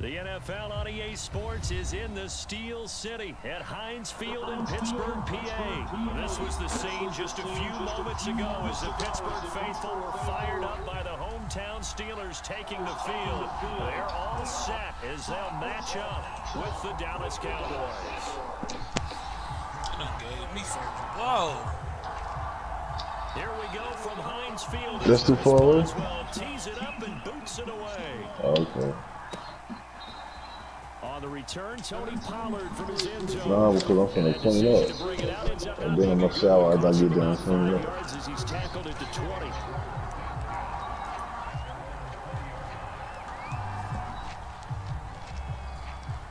The NFL on EA Sports is in the Steel City at Heinz Field in Pittsburgh, PA. This was the scene just a few moments ago as the Pittsburgh faithful were fired up by the hometown Steelers taking the field. They're all set as they'll match up with the Dallas Cowboys. Whoa. Here we go from Heinz Field. Just too forward. Well, tees it up and boots it away. Okay. On the return, Tony Pollard from his end zone. No, because I'm finna clean up. And then in my shower, I gotta get down and clean up. As he's tackled at the 20.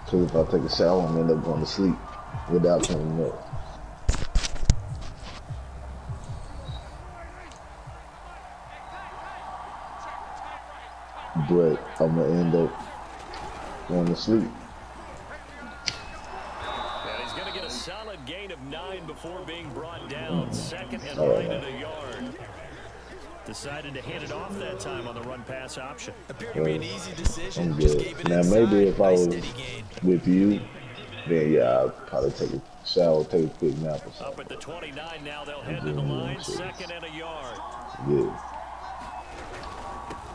Because if I take a shower, I'm gonna end up going to sleep without cleaning up. But I'm gonna end up going to sleep. And he's going to get a solid gain of 9 before being brought down. Second and right at a yard. Decided to hand it off that time on the run-pass option. Appeared to be an easy decision. I'm Just good. gave it Now inside. maybe if I Nice was steady gain. with you, then yeah, I'd probably take a shower, take a quick nap or something. Up at the 29 now, they'll head to the line. Second and a yard. Yeah.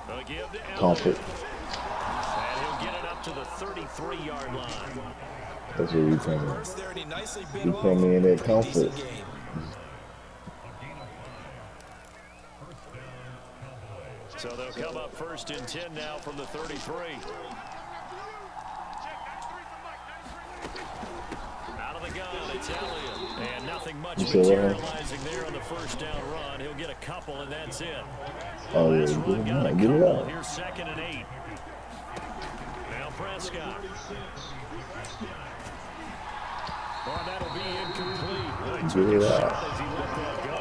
They'll give to Comfort. And he'll get it up to the 33-yard line. That's where you come in. First there, and he nicely bit You off. come in that Pretty comfort. decent gain. So they'll come up first and 10 now from the 33. Out of the gun, it's Elliott. And nothing much materializing there on the first down run. He'll get a couple, and that's it. Oh, yeah, Last run got a get it couple. out. Here's second and 8. Now Prescott. Well, that'll be incomplete. Well, he took Get it a shot out. as he let that go.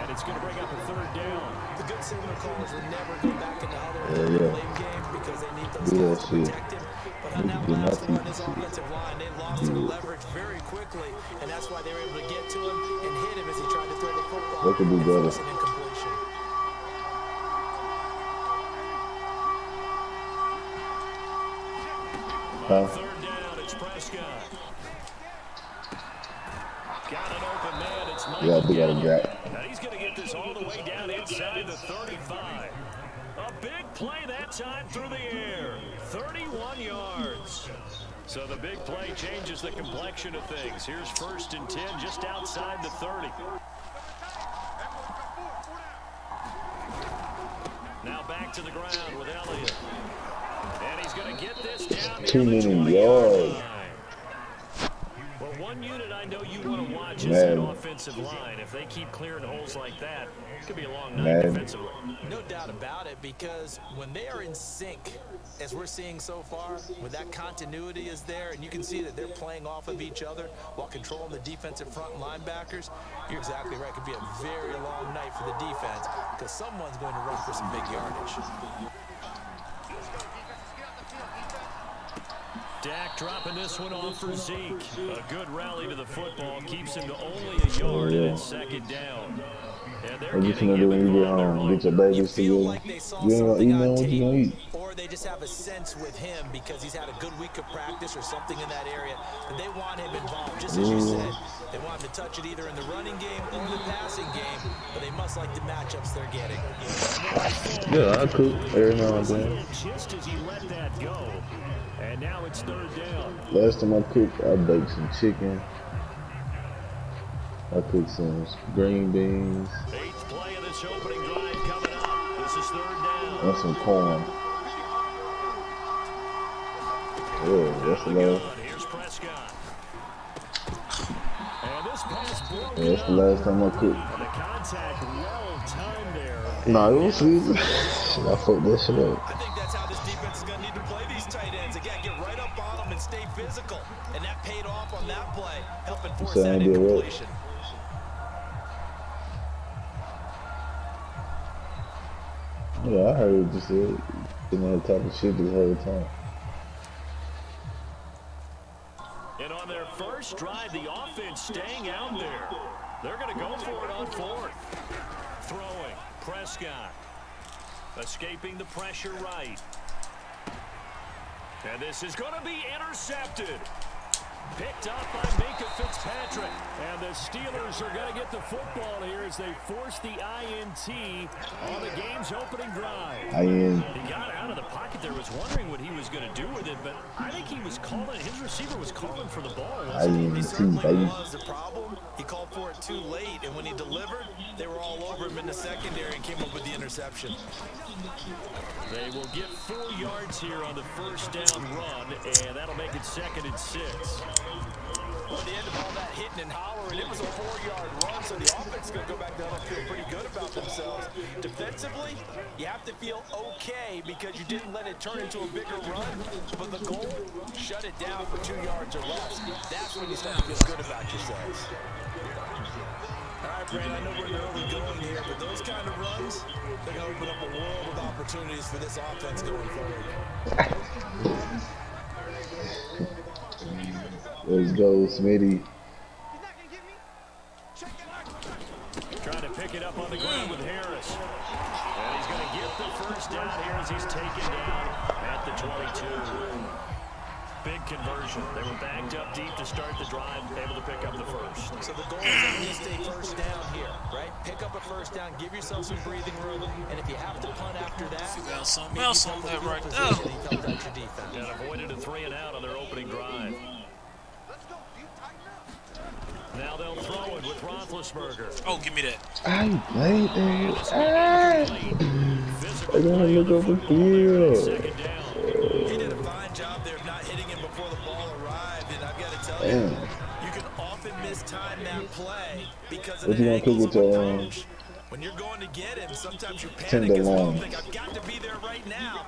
And it's going to bring up a third down. The good signal callers would never go back into other Yeah. lane game because they need those Yeah, guys to shit. protect him. But on that Good last nothing. run, his offensive line, they lost their leverage very quickly, and that's why they were able to get to him and hit him as he tried to throw the football. They could do and better. force an incompletion. Huh? Third down, it's Prescott. Got an open man, it's Michael Yeah, I think I Gallup. got. Now he's going to get this all the way down inside the 35. A big play that time through the air. 31 yards. So the big play changes the complexion of things. Here's first and 10 just outside the 30. Now back to the ground with Elliott. And he's going to get this down Too near the many 20-yard yards. line. Well, one unit I know you want to watch is Madden. that offensive line. If they keep clearing holes like that, it could be a long night Madden. defensively. No doubt about it, because when they are in sync, as we're seeing so far, when that continuity is there, and you can see that they're playing off of each other while controlling the defensive front linebackers, you're exactly right. It could be a very long night for the defense because someone's going to run for some big yardage. Dak dropping this one off for Zeke. A good rally to the football keeps him to only a yard, and it's second down. And they're What you getting finna do him when you get involved home? early. Get your You babies feel together. like they saw You ain't gonna eat something nothing. on What you gonna tape, eat? or they just have a sense with him because he's had a good week of practice or something in that area, and they want him involved, just as you said. They want him to touch it either in the running game or the passing game, but they must like the matchups they're getting. Yeah, I cook every now and then. Just as he let that go. And now it's third down. Last time I cooked, I baked some chicken. I cooked some green beans Eighth play of this opening drive coming up. This is third down. and some corn. Yeah, that's the last. Here's Prescott. And this pass broke Yeah, that's the last time I cooked. The contact well timed there. Nah, it was easy. I fucked that shit up. I think that's how this defense is going to need to play these tight ends. Again, get right up on them and stay physical. And that paid off on that play, helping force So I that did what? incompletion. Yeah, I heard it just you know, type of shit this whole time. And on their first drive, the offense staying out there. They're going to go for it on fourth. Throwing. Prescott. Escaping the pressure right. And this is going to be intercepted. Picked up by Minka Fitzpatrick. And the Steelers are going to get the football here as they force the INT on the game's opening drive. He got out of the pocket there, was wondering what he was going to do with it, but I think he was calling, his receiver was calling for the ball. He certainly was. The problem, he called for it too late, and when he delivered, they were all over him in the secondary and came up with the interception. They will get 4 yards here on the first down run, and that'll make it 2nd and 6. Well, at the end of all that hitting and hollering, it was a 4-yard run, so the offense is going to go back down and feel pretty good about themselves. Defensively, you have to feel okay because you didn't let it turn into a bigger run, but the goal, shut it down for 2 yards or less. That's when you start to feel good about yourselves. All right, Brandon, I know we're early going here, but those kind of runs, they're going to open up a world of opportunities for this offense going forward. Let's go, Smitty. Trying to pick it up on the ground with Harris. And he's going to get the first down here as he's taken down at the 22. Big conversion. They were backed up deep to start the drive, able to pick up the first. So the goal is at least a first down here, right? Pick up a first down, give yourself some breathing room, and if you have to punt after that, you got something else on that right there. And avoided a 3 and out on their opening drive. Now they'll throw it with Roethlisberger. Oh, give me that. I played that. I gotta look over here. He did a fine job there of not hitting him before the ball arrived, and I've got to tell you, you can often mistime that play because of the angles of approach. When you're going to get him, sometimes you panic as well. Think I've got to be there right now.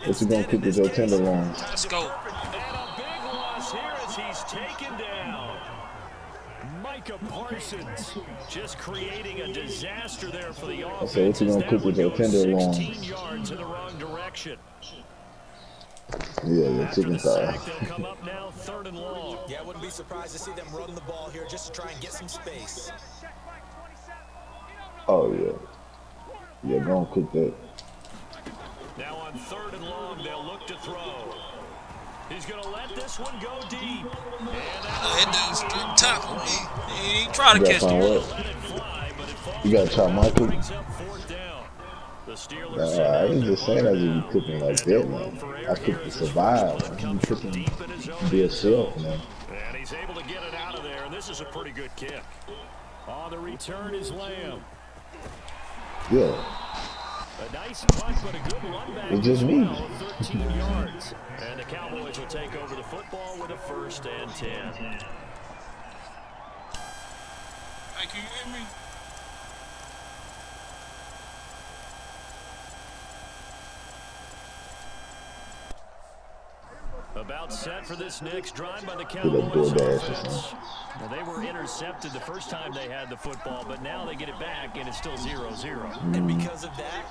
What you gonna cook with your tenderloins? Let's go. And a big loss here as he's taken down. Micah Parsons just creating a disaster there for the offense. So what you gonna cook with your tenderloins? 16 yards in the wrong direction. Yeah, your chicken thigh. They'll come up now 3rd and long. Yeah, I wouldn't be surprised to see them run the ball here just to try and get some space. Oh yeah. Yeah, gonna cook that. Now on 3rd and long, they'll look to throw. He's going to let this one go deep. That dude's through tackle. He ain't trying to catch it. You gotta try my cook. I I ain't just saying that you be cooking like that, man. I cook to survive. You cooking to be a chef, man. And he's able to get it out of there, and this is a pretty good kick. On the return is Lamb. Yeah. A nice punt, but a good run back. It's just me. 13 yards. And the Cowboys will take over the football with a 1st and 10. Hey, can you hear me? About set for this next drive by the Cowboys offense. Now, they were intercepted the first time they had the football, but now they get it back, and it's still 0-0. And because of that,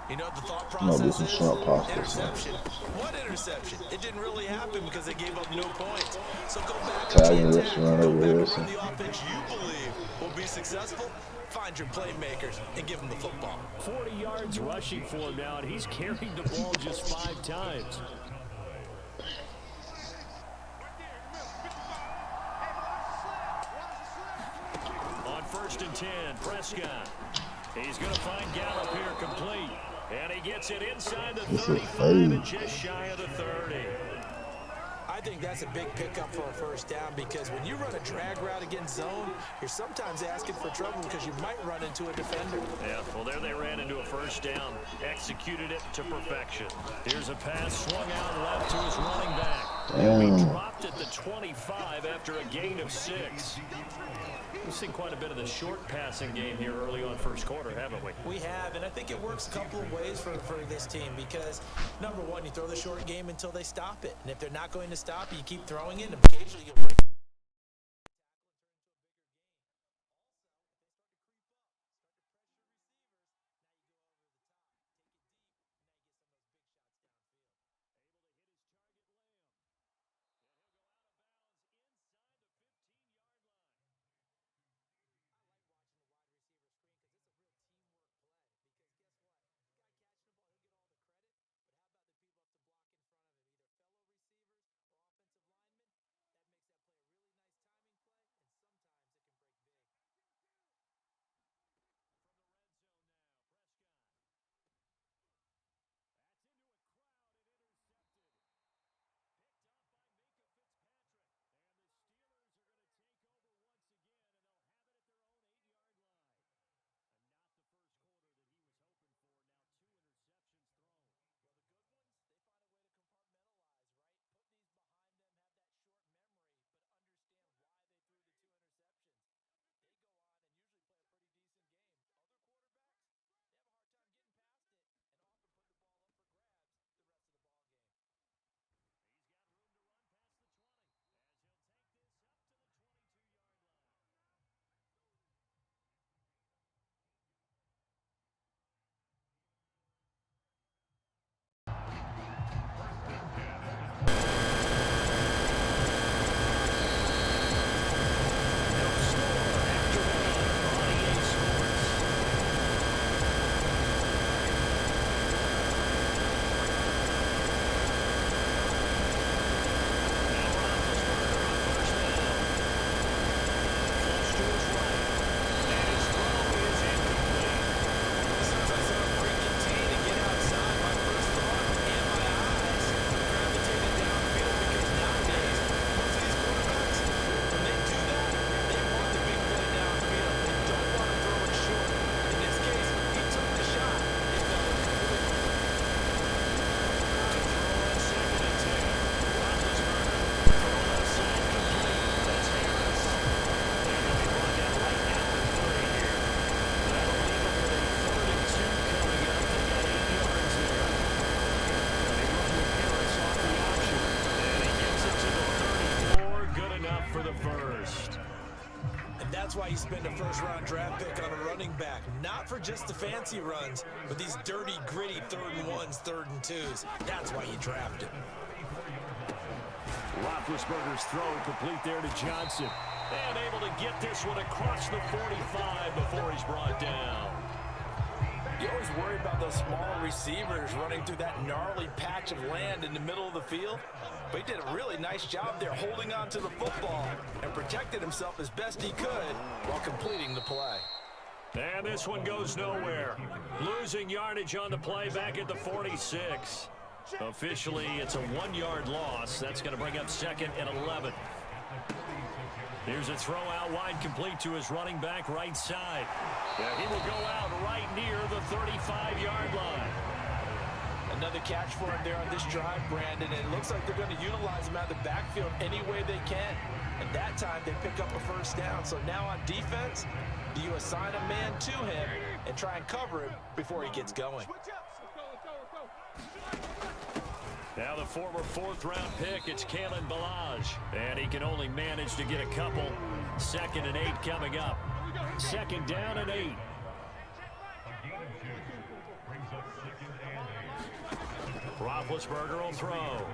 you know what the thought process is? Interception. What interception? It didn't really happen because they gave up no points. So go back Italian and restaurant over run here. the offense you believe will be successful. Find your playmakers and give them the football. 40 yards rushing for him now, and he's carried the ball just 5 times. On 1st and 10, Prescott. He's going to find Gallup here complete. And he gets it inside the 35 and just shy of the 30. I think that's a big pickup for a first down because when you run a drag route against zone, you're sometimes asking for trouble because you might run into a defender. Yeah, well, there they ran into a first down, executed it to perfection. Here's a pass swung out left to his running back. He dropped at the 25 after a gain of 6. We've seen quite a bit of the short passing game here early on first quarter, haven't we? We have, and I think it works a couple of ways for this team because, number one, you throw the short game until they stop it. And if they're not going to stop it, you keep throwing it, and occasionally you'll break. for the first. And that's why you spend a first-round draft pick on a running back. Not for just the fancy runs, but these dirty, gritty 3rd and 1s, 3rd and 2s. That's why you draft him. Roethlisberger's throw complete there to Johnson. And able to get this one across the 45 before he's brought down. You always worry about those smaller receivers running through that gnarly patch of land in the middle of the field. But he did a really nice job there holding on to the football and protected himself as best he could while completing the play. And this one goes nowhere. Losing yardage on the play back at the 46. Officially, it's a 1-yard loss. That's going to bring up 2nd and 11. Here's a throw out wide, complete to his running back right side. He will go out right near the 35-yard line. Another catch for him there on this drive, Brandon, and it looks like they're going to utilize him out of the backfield any way they can. And that time, they pick up a first down. So now on defense, do you assign a man to him and try and cover him before he gets going? Now the former 4th-round pick, it's Kalen Ballage. And he can only manage to get a couple. 2nd and 8 coming up. 2nd down and 8. Roethlisberger will throw.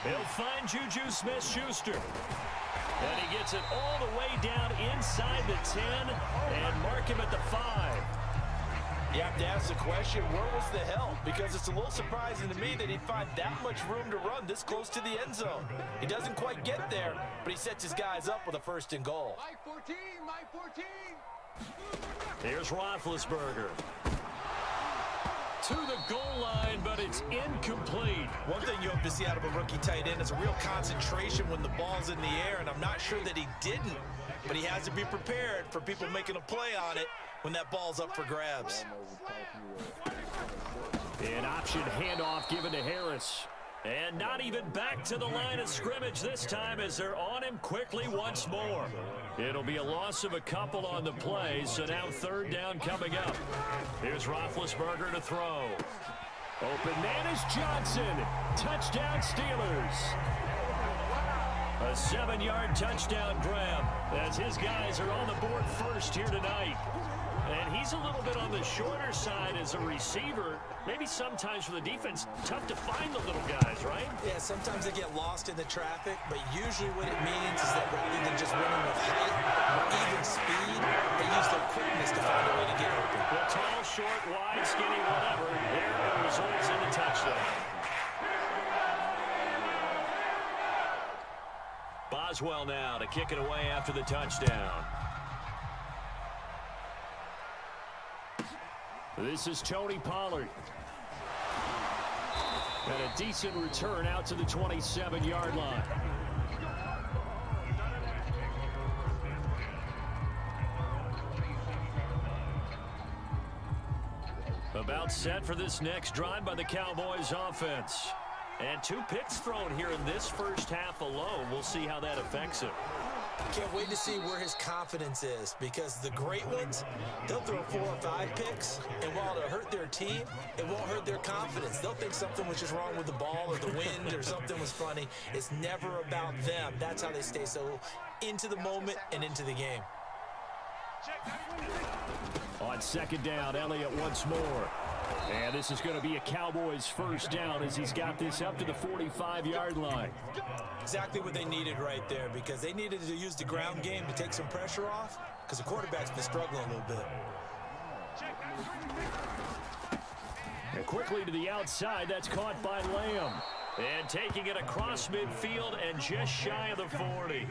He'll find Juju Smith-Schuster. And he gets it all the way down inside the 10 and mark him at the 5. You have to ask the question, where was the help? Because it's a little surprising to me that he'd find that much room to run this close to the end zone. He doesn't quite get there, but he sets his guys up with a 1st and goal. My 14. Here's Roethlisberger. To the goal line, but it's incomplete. One thing you hope to see out of a rookie tight end is a real concentration when the ball's in the air, and I'm not sure that he didn't, but he has to be prepared for people making a play on it when that ball's up for grabs. An option handoff given to Harris. And not even back to the line of scrimmage this time as they're on him quickly once more. It'll be a loss of a couple on the play, so now 3rd down coming up. Here's Roethlisberger to throw. Open man is Johnson. Touchdown Steelers. A 7-yard touchdown grab as his guys are on the board first here tonight. And he's a little bit on the shorter side as a receiver. Maybe sometimes for the defense, tough to find the little guys, right? Yeah, sometimes they get lost in the traffic, but usually what it means is that rather than just winning with height or even speed, they use their quickness to find a way to get open. The tall, short, wide, skinny, whatever, there it results in a touchdown. Boswell now to kick it away after the touchdown. This is Tony Pollard. And a decent return out to the 27-yard line. About set for this next drive by the Cowboys offense. And 2 picks thrown here in this first half alone. We'll see how that affects him. Can't wait to see where his confidence is, because the great ones, they'll throw 4 or 5 picks, and while it'll hurt their team, it won't hurt their confidence. They'll think something was just wrong with the ball or the wind or something was funny. It's never about them. That's how they stay so into the moment and into the game. On 2nd down, Elliott once more. And this is going to be a Cowboys 1st down as he's got this up to the 45-yard line. Exactly what they needed right there, because they needed to use the ground game to take some pressure off, because the quarterback's been struggling a little bit. And quickly to the outside, that's caught by Lamb. And taking it across midfield and just shy of the 40.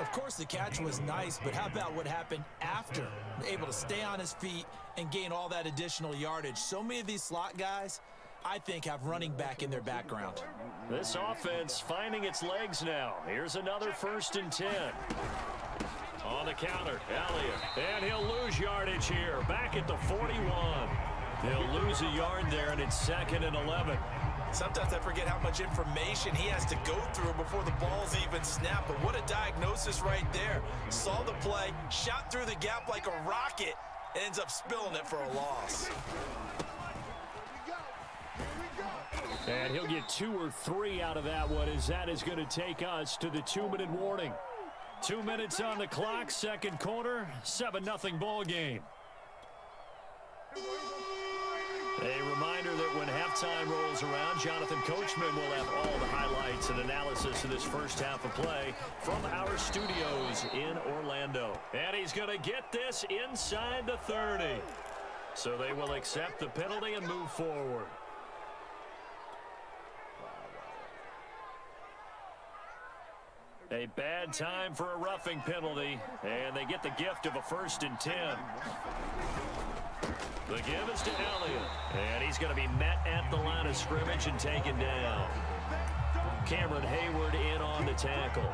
Of course, the catch was nice, but how about what happened after? Able to stay on his feet and gain all that additional yardage. So many of these slot guys, I think, have running back in their background. This offense finding its legs now. Here's another 1st and 10. On the counter, Elliott. And he'll lose yardage here. Back at the 41. He'll lose a yard there, and it's 2nd and 11. Sometimes I forget how much information he has to go through before the ball's even snapped. But what a diagnosis right there. Saw the play, shot through the gap like a rocket, and ends up spilling it for a loss. And he'll get 2 or 3 out of that one, as that is going to take us to the 2-minute warning. 2 minutes on the clock, second quarter, 7-0 ball game. A reminder that when halftime rolls around, Jonathan Coachman will have all the highlights and analysis of this first half of play from our studios in Orlando. And he's going to get this inside the 30. So they will accept the penalty and move forward. A bad time for a roughing penalty, and they get the gift of a 1st and 10. The give is to Elliott, and he's going to be met at the line of scrimmage and taken down. Cameron Hayward in on the tackle.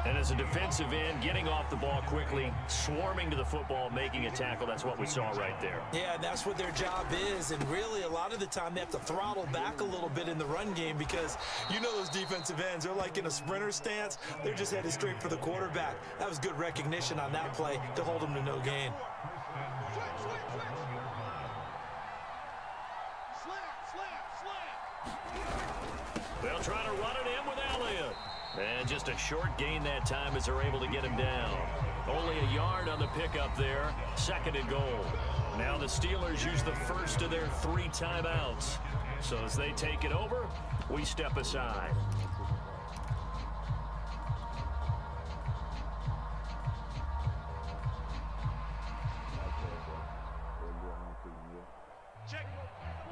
And as a defensive end, getting off the ball quickly, swarming to the football, making a tackle, that's what we saw right there. Yeah, that's what their job is, and really a lot of the time they have to throttle back a little bit in the run game because you know those defensive ends, they're like in a sprinter stance. They're just headed straight for the quarterback. That was good recognition on that play to hold them to no gain. They'll try to run it in with Elliott. And just a short gain that time as they're able to get him down. Only a yard on the pickup there. 2nd and goal. Now the Steelers use the first of their 3 timeouts. So as they take it over, we step aside. Check.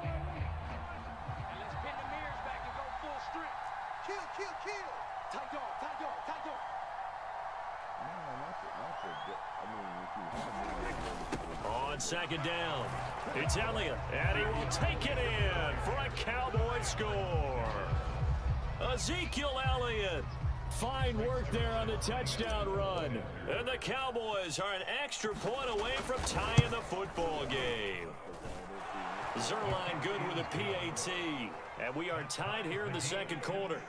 And let's pin the mirrors back and go full strength. Kill, kill, kill. Tight dog, tight dog, tight dog. On 2nd down, it's Elliott, and he will take it in for a Cowboy score. Ezekiel Elliott. Fine work there on the touchdown run. And the Cowboys are an extra point away from tying the football game. Zerline good with a PAT. And we are tied here in the second quarter.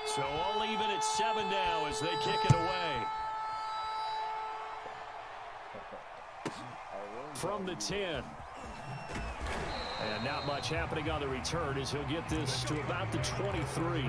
So all even at 7 now as they kick it away. From the 10. And not much happening on the return as he'll get this to about the 23.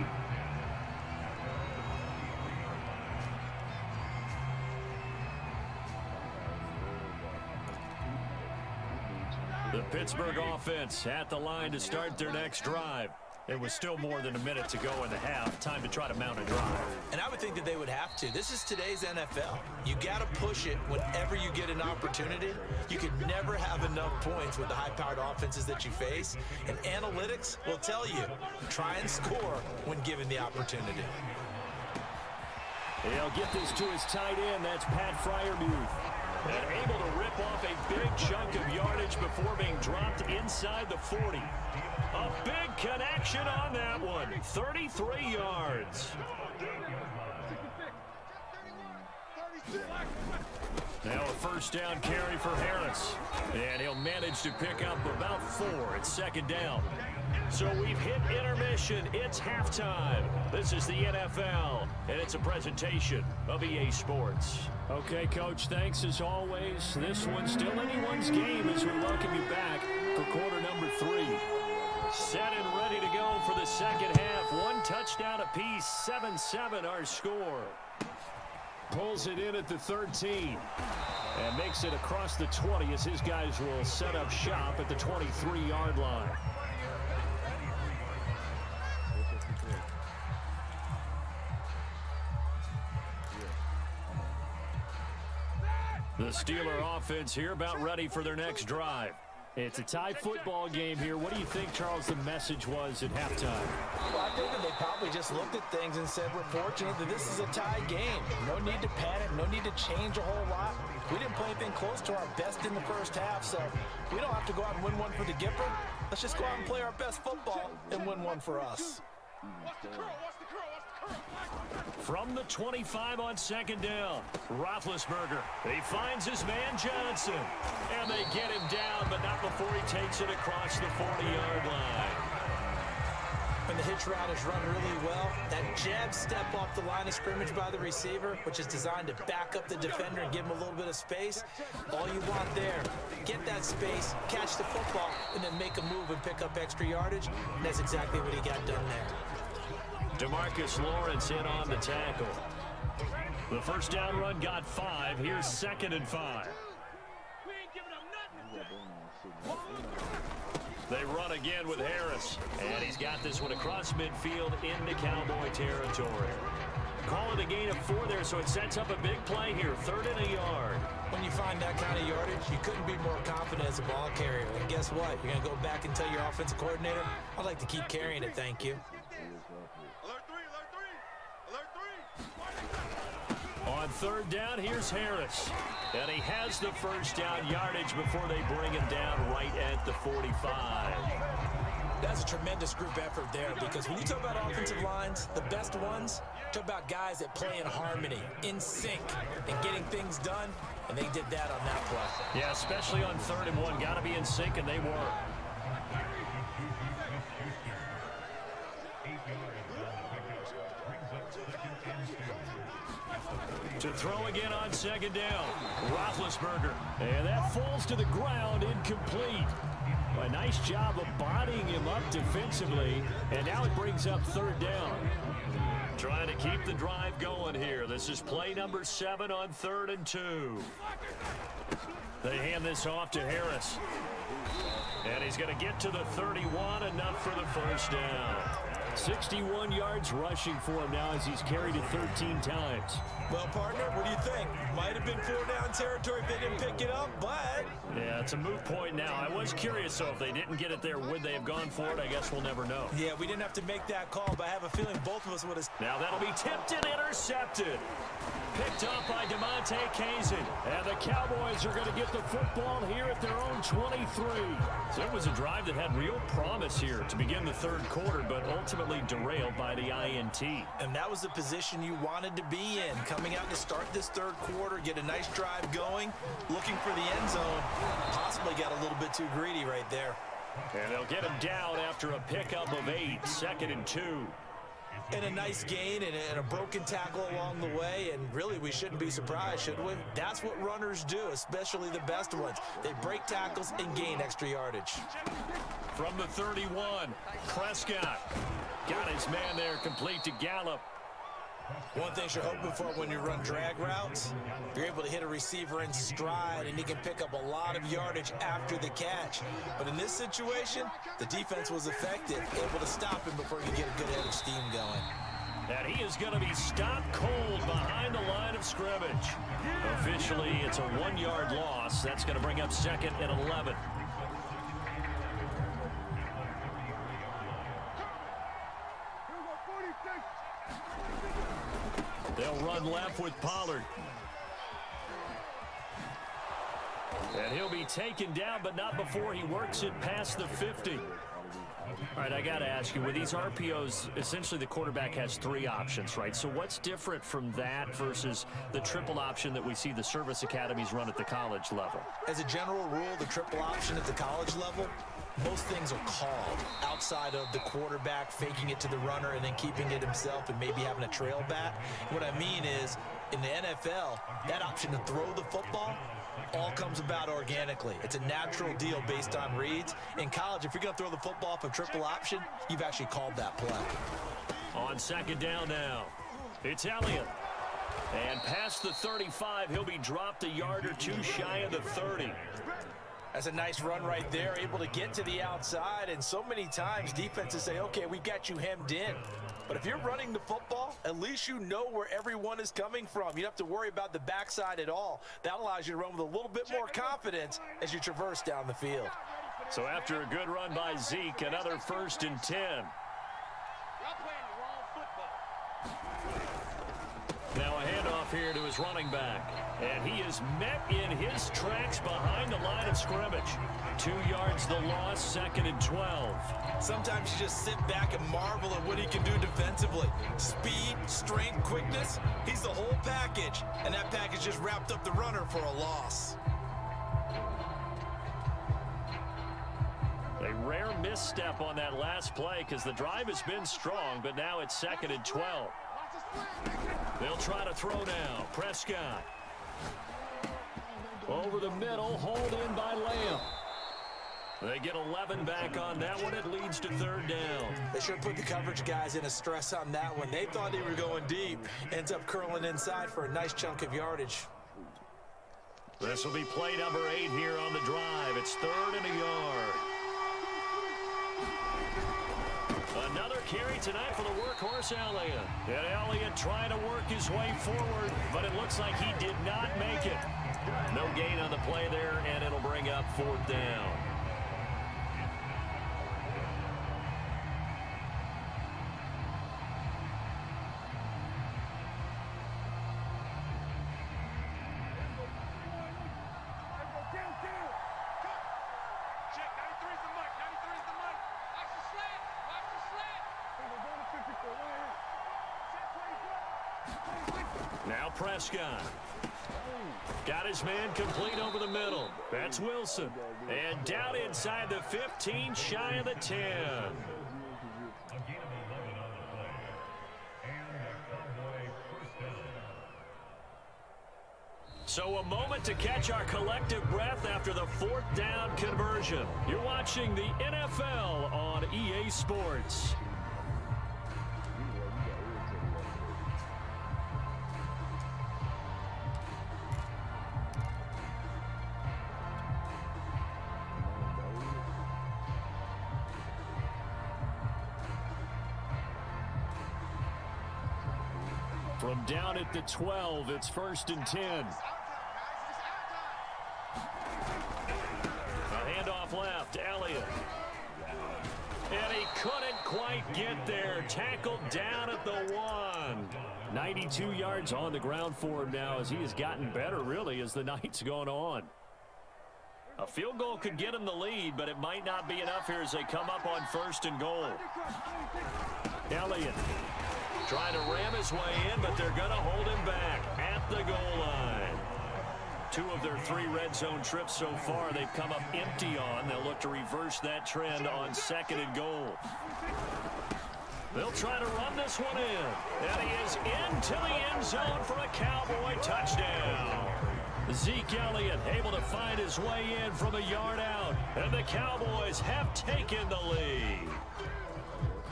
The Pittsburgh offense at the line to start their next drive. It was still more than a minute to go in the half. Time to try to mount a drive. And I would think that they would have to. This is today's NFL. You got to push it whenever you get an opportunity. You can never have enough points with the high-powered offenses that you face. And analytics will tell you, try and score when given the opportunity. He'll get this to his tight end. That's Pat Freiermuth. And able to rip off a big chunk of yardage before being dropped inside the 40. A big connection on that one. 33 yards. Now a first down carry for Harris. And he'll manage to pick up about 4 at 2nd down. So we've hit intermission. It's halftime. This is the NFL, and it's a presentation of EA Sports. Okay, Coach, thanks as always. This one's still anyone's game as we welcome you back for quarter number 3. Set and ready to go for the second half. 1 touchdown apiece, 7-7 our score. Pulls it in at the 13 and makes it across the 20 as his guys will set up shop at the 23-yard line. The Steeler offense here about ready for their next drive. It's a tie football game here. What do you think, Charles, the message was at halftime? Well, I think that they probably just looked at things and said, we're fortunate that this is a tie game. No need to panic, no need to change a whole lot. We didn't play anything close to our best in the first half, so we don't have to go out and win one for the Gipper. Let's just go out and play our best football and win one for us. Watch the curl, watch the curl, watch the curl. From the 25 on 2nd down, Roethlisberger. He finds his man Johnson. And they get him down, but not before he takes it across the 40-yard line. and the hitch route is run really well. That jab step off the line of scrimmage by the receiver, which is designed to back up the defender and give him a little bit of space. All you want there, get that space, catch the football, and then make a move and pick up extra yardage. And that's exactly what he got done there. DeMarcus Lawrence in on the tackle. The first down run got 5. Here's 2nd and 5. They run again with Harris. And he's got this one across midfield into Cowboy territory. Call it a gain of 4 there, so it sets up a big play here. 3rd and a yard. When you find that kind of yardage, you couldn't be more confident as a ball carrier. And guess what? You're going to go back and tell your offensive coordinator, I'd like to keep carrying it, thank you. On 3rd down, here's Harris. And he has the first down yardage before they bring him down right at the 45. That's a tremendous group effort there, because when you talk about offensive lines, the best ones, talk about guys that play in harmony, in sync, and getting things done, and they did that on that play. Yeah, especially on 3rd and 1. Got to be in sync, and they were. To throw again on 2nd down. Roethlisberger. And that falls to the ground, incomplete. A nice job of bodying him up defensively. And now it brings up 3rd down. Trying to keep the drive going here. This is play number 7 on 3rd and 2. They hand this off to Harris. And he's going to get to the 31, enough for the first down. 61 yards rushing for him now as he's carried it 13 times. Well, partner, what do you think? Might have been 4-down territory if they didn't pick it up, but... Yeah, it's a moot point now. I was curious, though, if they didn't get it there, would they have gone for it? I guess we'll never know. Yeah, we didn't have to make that call, but I have a feeling both of us would have... Now that'll be tipped and intercepted. Picked up by DeMonte Kazin. And the Cowboys are going to get the football here at their own 23. So it was a drive that had real promise here to begin the 3rd quarter, but ultimately derailed by the INT. And that was the position you wanted to be in. Coming out to start this 3rd quarter, get a nice drive going, looking for the end zone. Possibly got a little bit too greedy right there. And they'll get him down after a pickup of 8, 2nd and 2. And a nice gain and a broken tackle along the way, and really we shouldn't be surprised, should we? That's what runners do, especially the best ones. They break tackles and gain extra yardage. From the 31, Prescott got his man there, complete to Gallup. One thing you're hoping for when you run drag routes, you're able to hit a receiver in stride, and he can pick up a lot of yardage after the catch. But in this situation, the defense was effective, able to stop him before he could get a good head of steam going. And he is going to be stopped cold behind the line of scrimmage. Officially, it's a 1-yard loss. That's going to bring up 2nd and 11. They'll run left with Pollard. And he'll be taken down, but not before he works it past the 50. All right, I got to ask you, with these RPOs, essentially the quarterback has 3 options, right? So what's different from that versus the triple option that we see the service academies run at the college level? As a general rule, the triple option at the college level, most things are called outside of the quarterback faking it to the runner and then keeping it himself and maybe having a trail back. What I mean is, in the NFL, that option to throw the football all comes about organically. It's a natural deal based on reads. In college, if you're going to throw the football off a triple option, you've actually called that play. On 2nd down now, it's Elliott. And past the 35, he'll be dropped a yard or 2 shy of the 30. That's a nice run right there, able to get to the outside, and so many times defenses say, okay, we got you hemmed in. But if you're running the football, at least you know where everyone is coming from. You don't have to worry about the backside at all. That allows you to run with a little bit more confidence as you traverse down the field. So after a good run by Zeke, another 1st and 10. Now a handoff here to his running back. And he is met in his tracks behind the line of scrimmage. 2 yards the loss, 2nd and 12. Sometimes you just sit back and marvel at what he can do defensively. Speed, strength, quickness, he's the whole package. And that package just wrapped up the runner for a loss. They rare misstep on that last play because the drive has been strong, but now it's 2nd and 12. They'll try to throw now. Prescott. Over the middle, hauled in by Lamb. They get 11 back on that one. It leads to 3rd down. They should put the coverage guys in a stress on that one. They thought they were going deep. Ends up curling inside for a nice chunk of yardage. This will be play number 8 here on the drive. It's 3rd and a yard. Another carry tonight for the workhorse Elliott. And Elliott trying to work his way forward, but it looks like he did not make it. No gain on the play there, and it'll bring up 4th down. Now Prescott. Got his man complete over the middle. That's Wilson. And down inside the 15, shy of the 10. So a moment to catch our collective breath after the 4th down conversion. You're watching the NFL on EA Sports. From down at the 12, it's 1st and 10. A handoff left, Elliott. And he couldn't quite get there. Tackled down at the 1. 92 yards on the ground for him now as he has gotten better, really, as the night's gone on. A field goal could get him the lead, but it might not be enough here as they come up on 1st and goal. Elliott trying to ram his way in, but they're going to hold him back at the goal line. 2 of their 3 red zone trips so far they've come up empty on. They'll look to reverse that trend on 2nd and goal. They'll try to run this one in. And he is into the end zone for a Cowboy touchdown. Zeke Elliott able to find his way in from a yard out. And the Cowboys have taken the lead.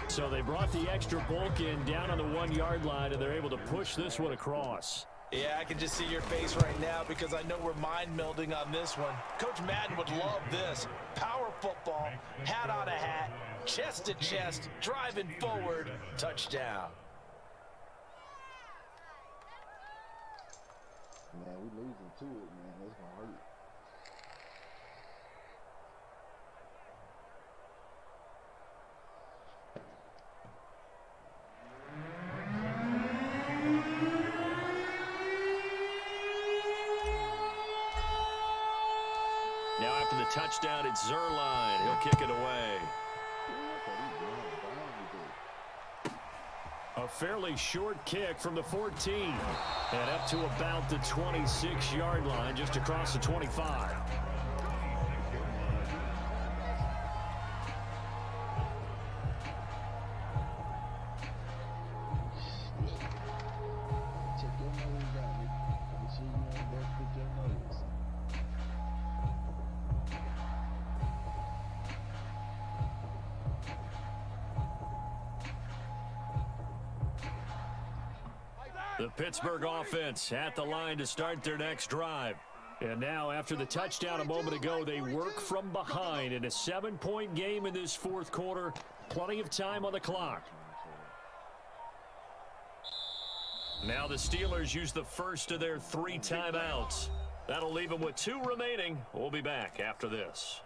So they brought the extra bulk in down on the 1-yard line, and they're able to push this one across. Yeah, I can just see your face right now because I know we're mind melding on this one. Coach Madden would love this. Power football, hat on a hat, chest to chest, driving forward, touchdown. Man, we losing to it, man. That's gonna hurt. Now after the touchdown, it's Zerline. He'll kick it away. A fairly short kick from the 14. And up to about the 26-yard line, just across the 25. The Pittsburgh offense at the line to start their next drive. And now, after the touchdown a moment ago, they work from behind in a 7-point game in this 4th quarter. Plenty of time on the clock. Now the Steelers use the first of their 3 timeouts. That'll leave them with 2 remaining. We'll be back after this.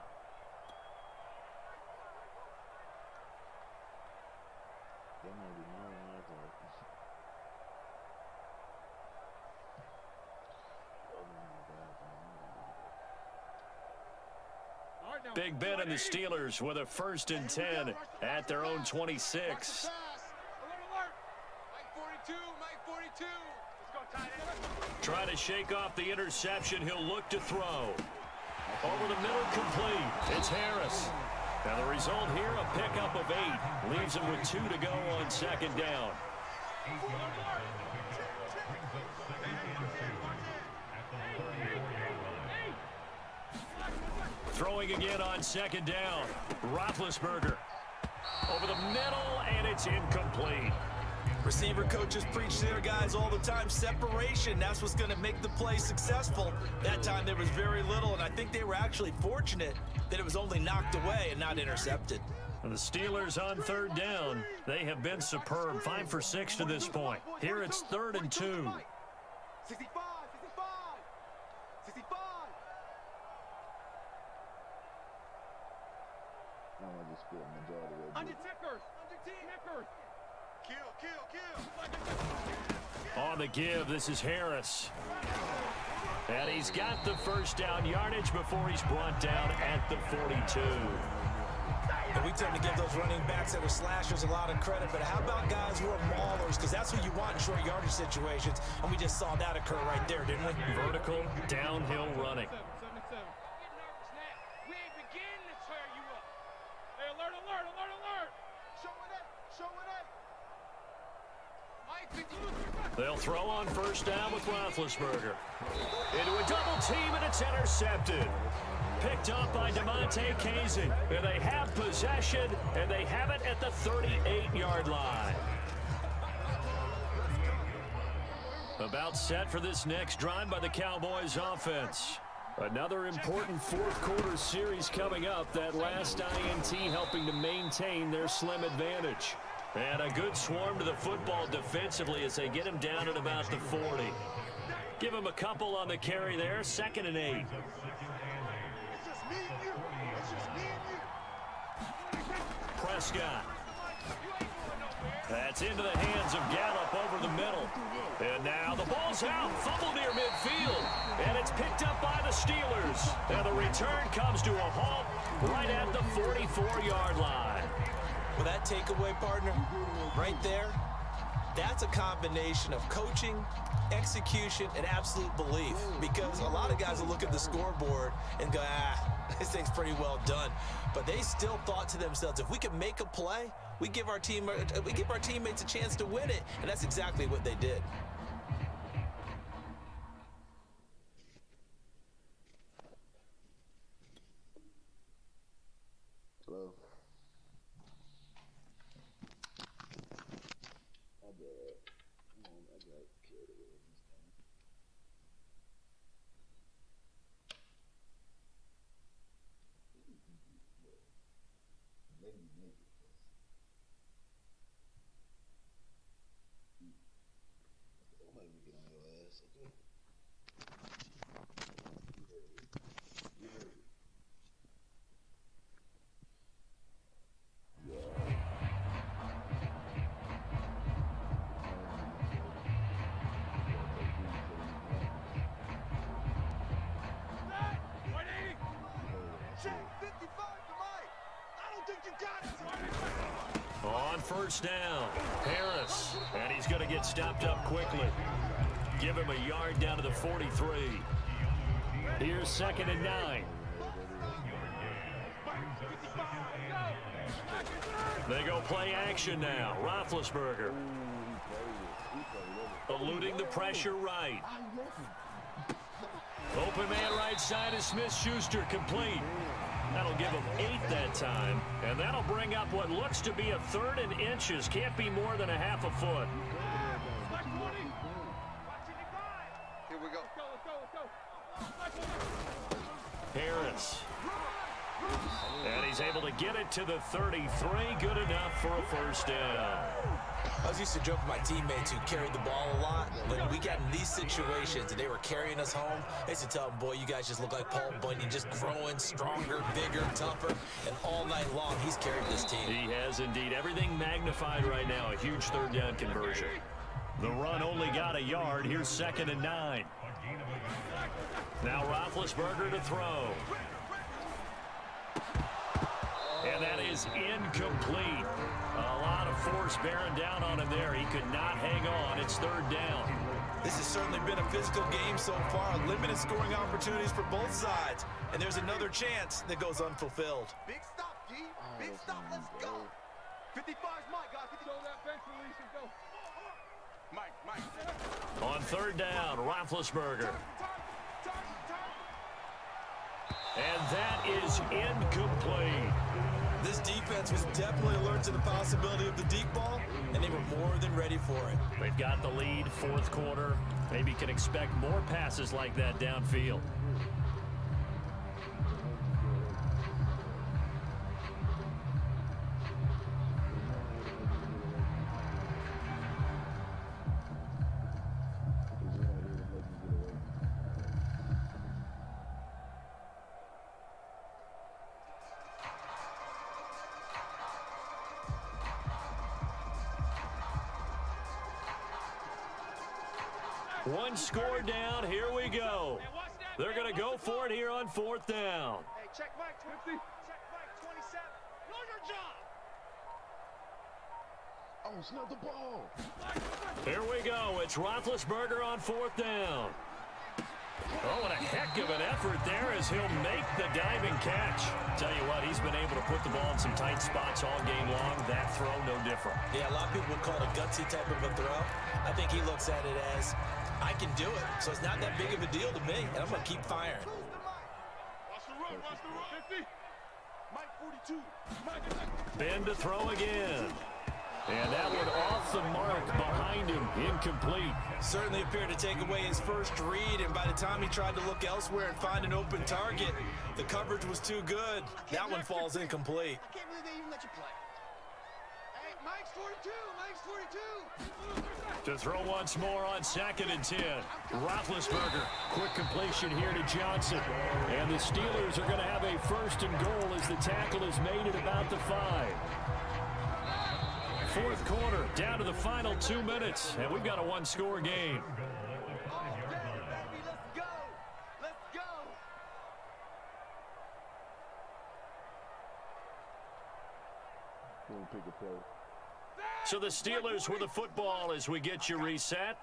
Big Ben and the Steelers with a 1st and 10 at their own 26. Trying to shake off the interception. He'll look to throw. Over the middle, complete. It's Harris. Now the result here, a pickup of 8. Leaves him with 2 to go on second down. Throwing again on second down. Roethlisberger over the middle, and it's incomplete. Receiver coaches preach to their guys all the time. Separation, that's what's going to make the play successful. That time there was very little, and I think they were actually fortunate that it was only knocked away and not intercepted. And the Steelers on third down. They have been superb. 5 for 6 to this point. Here it's 3rd and 2. 65, 65, 65. I'm gonna just split the majority of it. Under tickers, kill. On the give, this is Harris. And he's got the first down yardage before he's brought down at the 42. And we tend to give those running backs that are slashers a lot of credit, but how about guys who are maulers? Because that's what you want in short yardage situations, and we just saw that occur right there, didn't we? Vertical, downhill running. They'll throw on first down with Roethlisberger. Into a double team, and it's intercepted. Picked up by DeMonte Kazin. And they have possession, and they have it at the 38-yard line. About set for this next drive by the Cowboys offense. Another important fourth quarter series coming up. That last INT helping to maintain their slim advantage. And a good swarm to the football defensively as they get him down at about the 40. Give him a couple on the carry there. 2nd and 8. Prescott. That's into the hands of Gallup over the middle. And now the ball's out. Fumble near midfield. And it's picked up by the Steelers. And the return comes to a halt right at the 44-yard line. Well, that takeaway, partner, right there, that's a combination of coaching, execution, and absolute belief. Because a lot of guys will look at the scoreboard and go, this thing's pretty well done. But they still thought to themselves, if we can make a play, we give our teammates a chance to win it. And that's exactly what they did. Hello. On first down, Harris, and he's going to get stopped up quickly. Give him a yard down to the 43. Here's 2nd and 9. They go play action now. Roethlisberger eluding the pressure right. Open man right side is Smith-Schuster, complete. That'll give him 8 that time, and that'll bring up what looks to be a 3rd and inches. Can't be more than a half a foot. Here we go. Harris. And he's able to get it to the 33. Good enough for a first down. I was used to joke with my teammates who carried the ball a lot. When we got in these situations and they were carrying us home, I used to tell them, boy, you guys just look like Paul Bunyan, just growing stronger, bigger, tougher. And all night long, he's carried this team. He has indeed. Everything magnified right now. A huge 3rd down conversion. The run only got a yard. Here's 2nd and 9. Now Roethlisberger to throw. And that is incomplete. A lot of force bearing down on him there. He could not hang on. It's 3rd down. This has certainly been a physical game so far. Limited scoring opportunities for both sides. And there's another chance that goes unfulfilled. Big stop, Big stop, let's go. 55's Mike, guys. 50. Go that bench release and go. Mike. On third down, Roethlisberger. And that is incomplete. This defense was definitely alert to the possibility of the deep ball, and they were more than ready for it. They've got the lead, fourth quarter. Maybe can expect more passes like that downfield. One score down, here we go. They're going to go for it here on fourth down. Hey, check Mike 50. Check Mike 27. Know your job. Oh, snap the ball. Here we go. It's Roethlisberger on fourth down. Oh, and a heck of an effort there as he'll make the diving catch. Tell you what, he's been able to put the ball in some tight spots all game long. That throw, no different. Yeah, a lot of people would call it a gutsy type of a throw. I think he looks at it as, I can do it, so it's not that big of a deal to me, and I'm going to keep firing. Watch the run, watch the run. 50. Mike 42. Mike Ben to throw again. And that one off the mark behind him, incomplete. Certainly appeared to take away his first read, and by the time he tried to look elsewhere and find an open target, the coverage was too good. That one falls incomplete. I can't believe they even let you play. Hey, Mike's 42. Mike's 42. To throw once more on 2nd and 10. Roethlisberger, quick completion here to Johnson. And the Steelers are going to have a first and goal as the tackle is made at about the 5. Fourth quarter, down to the final 2 minutes, and we've got a one-score game. Let's go. Let's go. So the Steelers with the football as we get you reset.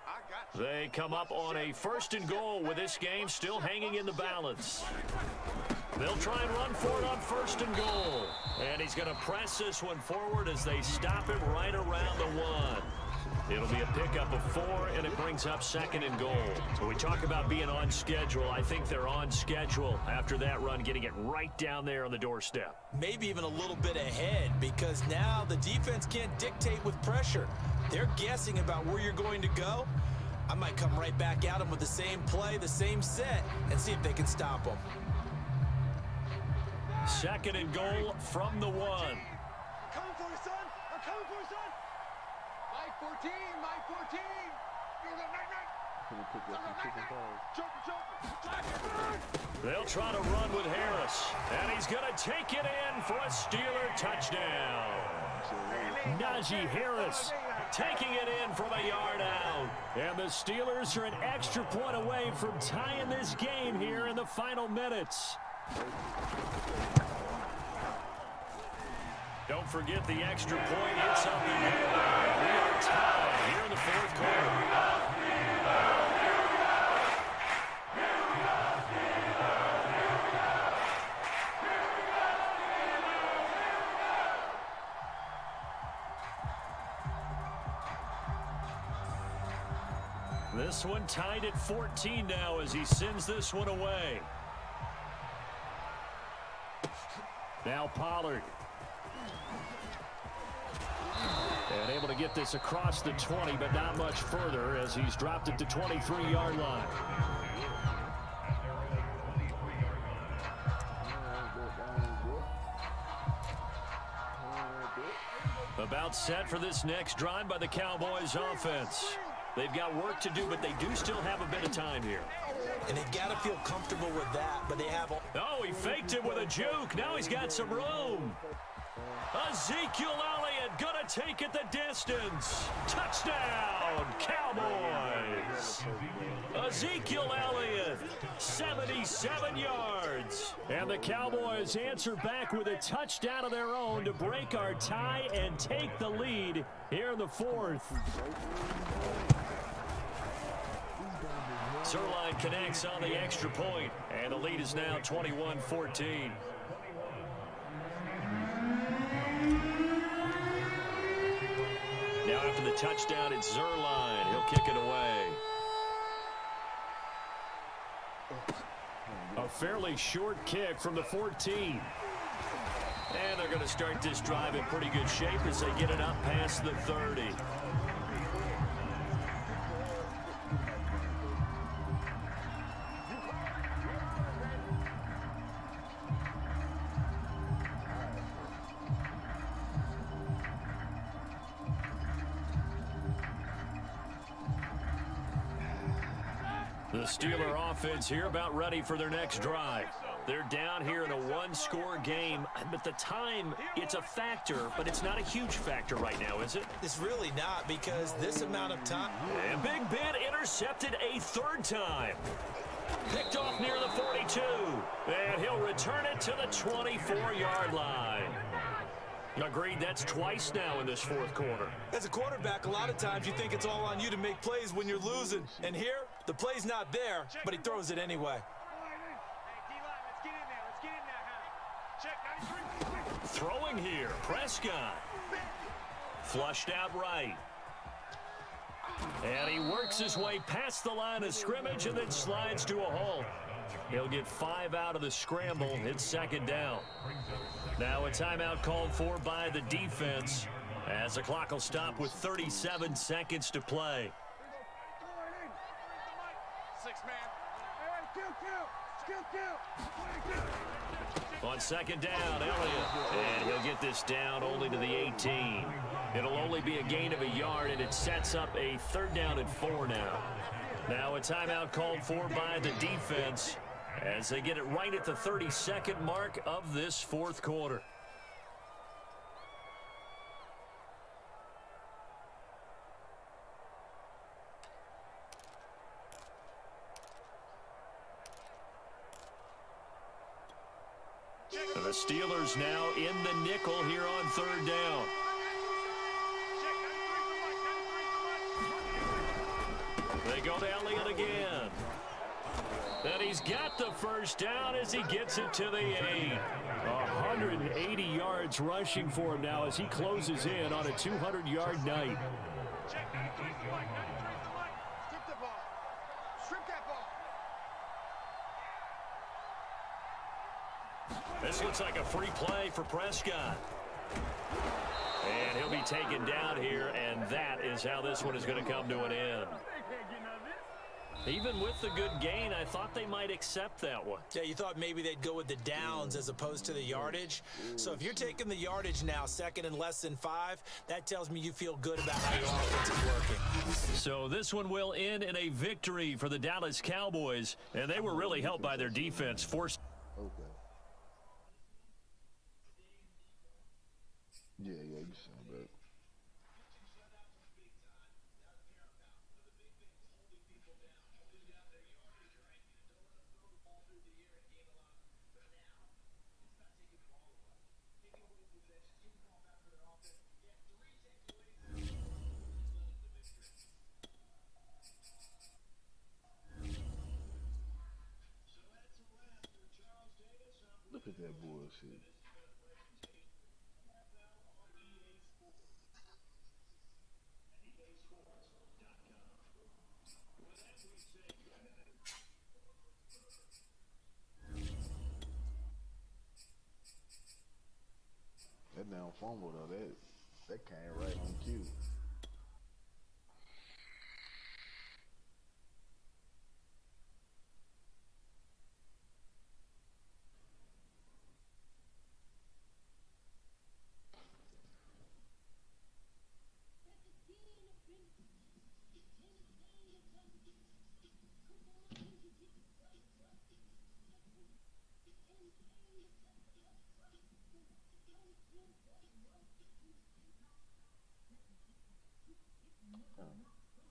They come up on a first and goal with this game still hanging in the balance. They'll try and run for it on first and goal. And he's going to press this one forward as they stop him right around the 1. It'll be a pickup of 4, and it brings up 2nd and goal. So we talk about being on schedule. I think they're on schedule after that run, getting it right down there on the doorstep. Maybe even a little bit ahead, because now the defense can't dictate with pressure. They're guessing about where you're going to go. I might come right back at them with the same play, the same set, and see if they can stop them. 2nd and goal from the 1. Coming for you, son. I'm coming for you, son. Mike 14. Mike 14. They'll try to run with Harris, and he's going to take it in for a Steeler touchdown. Najee Harris taking it in from a yard out. And the Steelers are an extra point away from tying this game here in the final minutes. Don't forget the extra point. It's up in the air. We are tied here in the fourth quarter. This one tied at 14 now as he sends this one away. Now Pollard. And able to get this across the 20, but not much further as he's dropped it to 23-yard line. About set for this next drive by the Cowboys offense. They've got work to do, but they do still have a bit of time here. And they've got to feel comfortable with that, but they have... Oh, he faked it with a juke. Now he's got some room. Ezekiel Elliott gonna take it the distance. Touchdown, Cowboys. Ezekiel Elliott, 77 yards. And the Cowboys answer back with a touchdown of their own to break our tie and take the lead here in the fourth. Zerline connects on the extra point, and the lead is now 21-14. and the touchdown at Zerline. He'll kick it away. A fairly short kick from the 14. And they're going to start this drive in pretty good shape as they get it up past the 30. The Steeler offense here about ready for their next drive. They're down here in a one-score game, but the time, it's a factor, but it's not a huge factor right now, is it? It's really not, because this amount of time. And Big Ben intercepted a third time. Picked off near the 42. And he'll return it to the 24-yard line. Agreed, that's twice now in this fourth quarter. As a quarterback, a lot of times you think it's all on you to make plays when you're losing. And here, the play's not there, but he throws it anyway. Throwing here, Prescott. Flushed out right. And he works his way past the line of scrimmage and then slides to a halt. He'll get 5 out of the scramble. It's second down. Now a timeout called for by the defense as the clock will stop with 37 seconds to play. On second down, Elliott. And he'll get this down only to the 18. It'll only be a gain of a yard, and it sets up a third down and 4 now. Now a timeout called for by the defense as they get it right at the 32nd mark of this fourth quarter. The Steelers now in the nickel here on third down. They go to Elliott again. And he's got the first down as he gets it to the 8. 180 yards rushing for him now as he closes in on a 200-yard night. This looks like a free play for Prescott. And he'll be taken down here, and that is how this one is going to come to an end. Even with the good gain, I thought they might accept that one. Yeah, you thought maybe they'd go with the downs as opposed to the yardage. So if you're taking the yardage now, second and less than 5, that tells me you feel good about how your offense is working. So this one will end in a victory for the Dallas Cowboys, and they were really helped by their defense. Forced. Okay. Yeah, you sound better. Look at that bullshit. That damn fumble though, that came right on cue.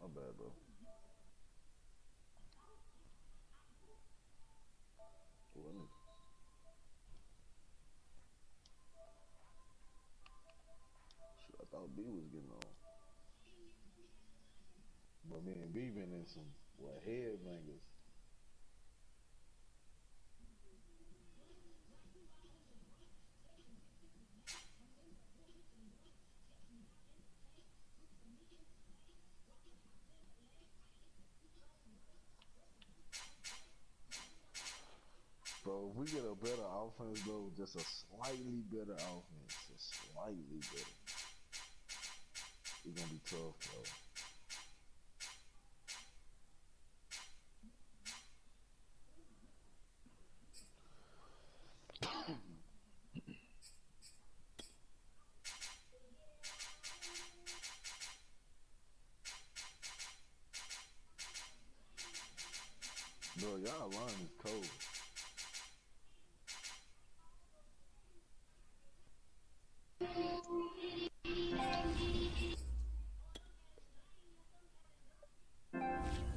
My bad, bro. Let me. Shit, I thought B was getting on. But me and B been in some headbangers. if we get a better offense, though, just a slightly better offense, just slightly better, it's gonna be tough, though. Bro, y'all line is cold.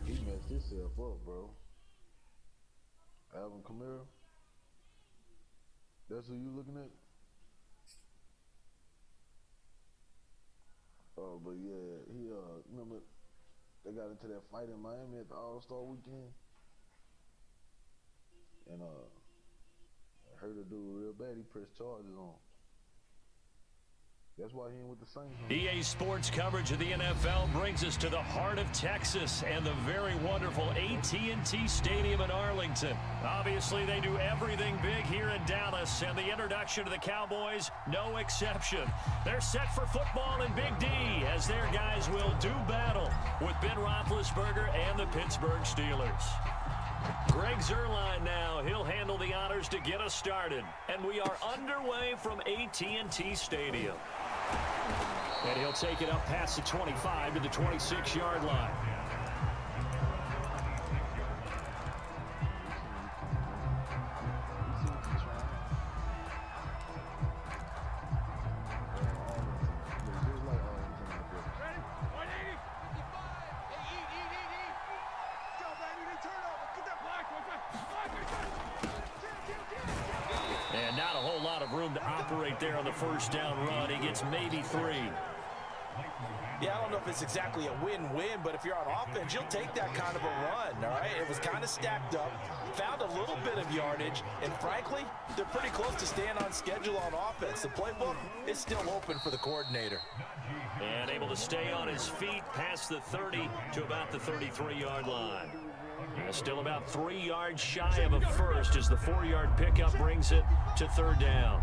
He messed himself up, bro. Alvin Kamara. That's who you looking at? Oh, but yeah, he remember they got into that fight in Miami at the All-Star weekend, and hurt a dude real bad. He pressed charges on him. That's why he ain't with the Saints. EA Sports coverage of the NFL brings us to the heart of Texas and the very wonderful AT&T Stadium in Arlington. Obviously, they do everything big here in Dallas, and the introduction to the Cowboys, no exception. They're set for football in Big D as their guys will do battle with Ben Roethlisberger and the Pittsburgh Steelers. Greg Zuerlein now. He'll handle the honors to get us started. And we are underway from AT&T Stadium. And he'll take it up past the 25 to the 26-yard line. And not a whole lot of room to operate there on the first down run. He gets maybe 3. Yeah, I don't know if it's exactly a win-win, but if you're on offense, you'll take that kind of a run, all right? It was kind of stacked up, found a little bit of yardage, and frankly, they're pretty close to staying on schedule on offense. The playbook is still open for the coordinator. And able to stay on his feet past the 30 to about the 33-yard line. Still about 3 yards shy of a first as the 4-yard pickup brings it to third down.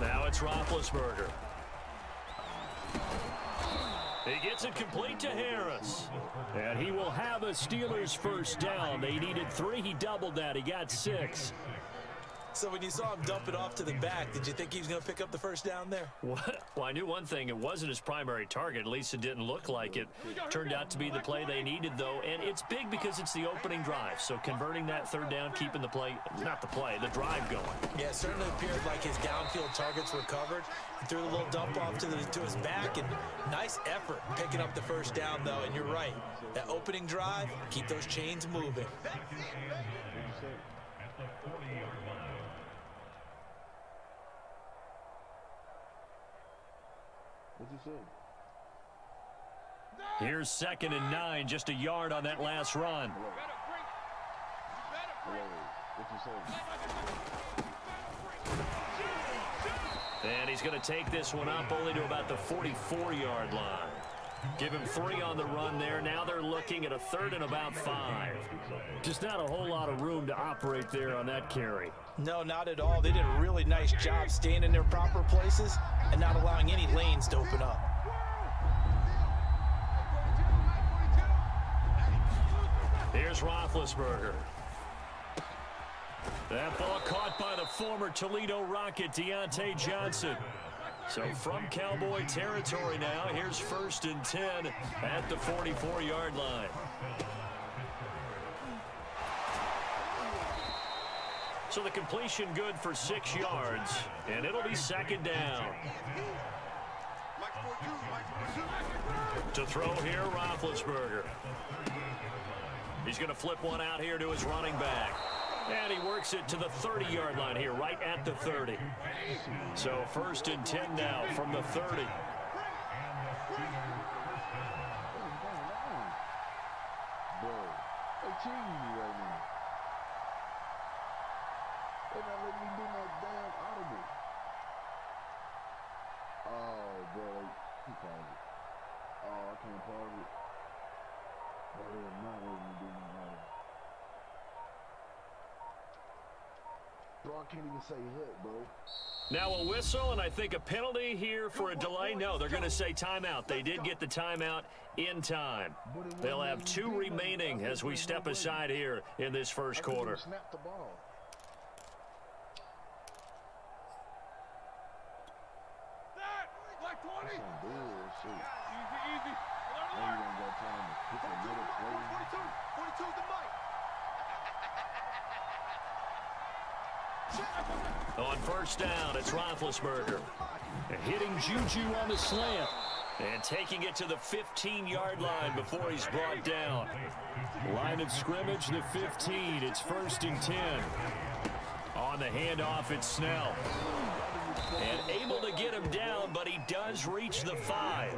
Now it's Roethlisberger. He gets it complete to Harris. And he will have a Steelers first down. They needed 3. He doubled that. He got 6. So when you saw him dump it off to the back, did you think he was going to pick up the first down there? Well, I knew one thing. It wasn't his primary target. At least it didn't look like it. Turned out to be the play they needed, though. And it's big because it's the opening drive. So converting that third down, keeping the play, not the play, the drive going. Yeah, it certainly appeared like his downfield targets were covered. He threw a little dump off to his back, and nice effort picking up the first down, though. And you're right. That opening drive, keep those chains moving. What'd you say? Here's 2nd and 9, just a yard on that last run. What'd you say? And he's going to take this one up only to about the 44-yard line. Give him 3 on the run there. Now they're looking at a 3rd and about 5. Just not a whole lot of room to operate there on that carry. No, not at all. They did a really nice job staying in their proper places and not allowing any lanes to open up. Here's Roethlisberger. That ball caught by the former Toledo Rocket, Deontay Johnson. So from Cowboy territory now, here's 1st and 10 at the 44-yard line. So the completion good for 6 yards, and it'll be 2nd down. To throw here, Roethlisberger. He's going to flip one out here to his running back. And he works it to the 30-yard line here, right at the 30. So 1st and 10 now from the 30. Bro, they cheating me right now. They're not letting me do my damn audible. Oh, bro, he paused it. Oh, I can't pause it. I can't even say hit, bro. Now a whistle, and I think a penalty here for a delay. No, they're going to say timeout. They did get the timeout in time. They'll have 2 remaining as we step aside here in this first quarter. Snap the ball. Like 20. That's some bullshit. Easy. Now you don't got time to pick another play. 42 is the mic. On first down, it's Roethlisberger. Hitting Juju on the slant. And taking it to the 15-yard line before he's brought down. Line of scrimmage, the 15. It's 1st and 10. On the handoff, it's Snell. And able to get him down, but he does reach the 5.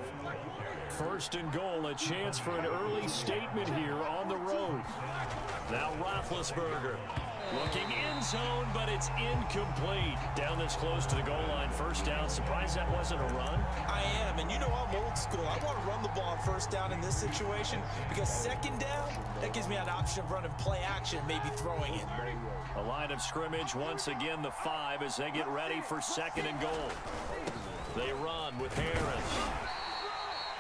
1st and goal, a chance for an early statement here on the road. Now Roethlisberger. Looking end zone, but it's incomplete. Down this close to the goal line, 1st down. Surprised that wasn't a run? I am, and you know I'm old school. I want to run the ball on 1st down in this situation because 2nd down, that gives me an option of running play action, maybe throwing it. A line of scrimmage, once again the 5 as they get ready for 2nd and goal. They run with Harris.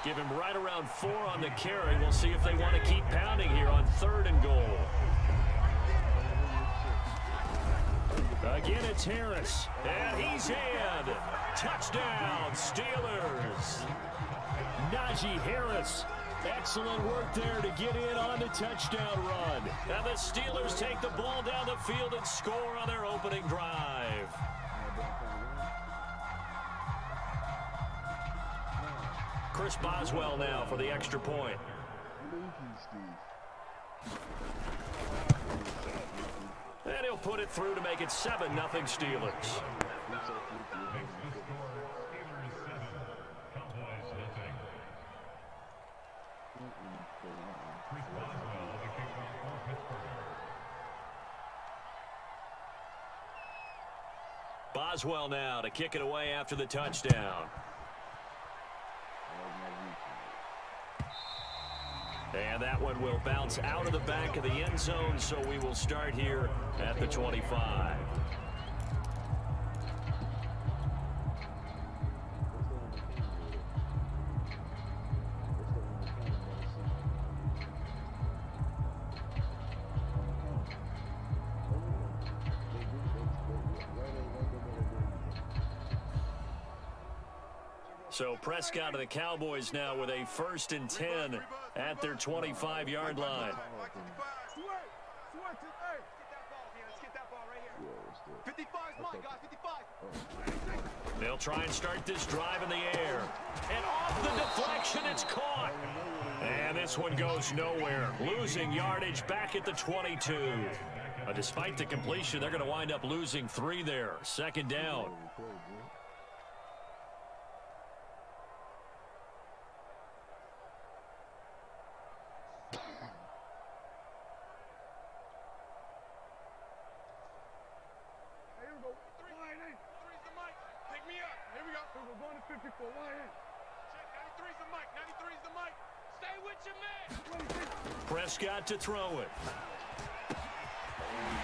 Give him right around 4 on the carry. We'll see if they want to keep pounding here on 3rd and goal. Again, it's Harris, and he's in. Touchdown, Steelers. Najee Harris, excellent work there to get in on the touchdown run. And the Steelers take the ball down the field and score on their opening drive. Chris Boswell now for the extra point. And he'll put it through to make it 7-0 Steelers. Boswell now to kick it away after the touchdown. And that one will bounce out of the back of the end zone, so we will start here at the 25. So Prescott of the Cowboys now with a 1st and 10 at their 25-yard line. They'll try and start this drive in the air. And off the deflection, it's caught. And this one goes nowhere. Losing yardage back at the 22. Despite the completion, they're going to wind up losing 3 there. 2nd down. Prescott to throw it.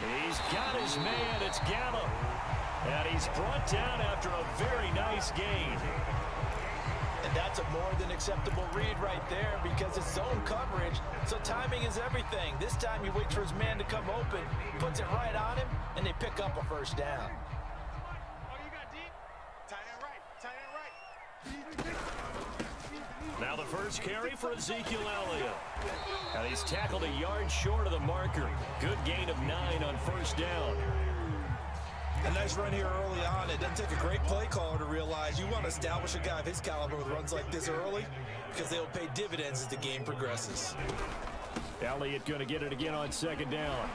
He's got his man. It's Gallup. And he's brought down after a very nice gain. And that's a more than acceptable read right there because it's zone coverage, so timing is everything. This time he waits for his man to come open, puts it right on him, and they pick up a 1st down. Now the first carry for Ezekiel Elliott. And he's tackled a yard short of the marker. Good gain of 9 on 1st down. A nice run here early on. It doesn't take a great play caller to realize you want to establish a guy of his caliber with runs like this early because they'll pay dividends as the game progresses. Elliott going to get it again on 2nd down.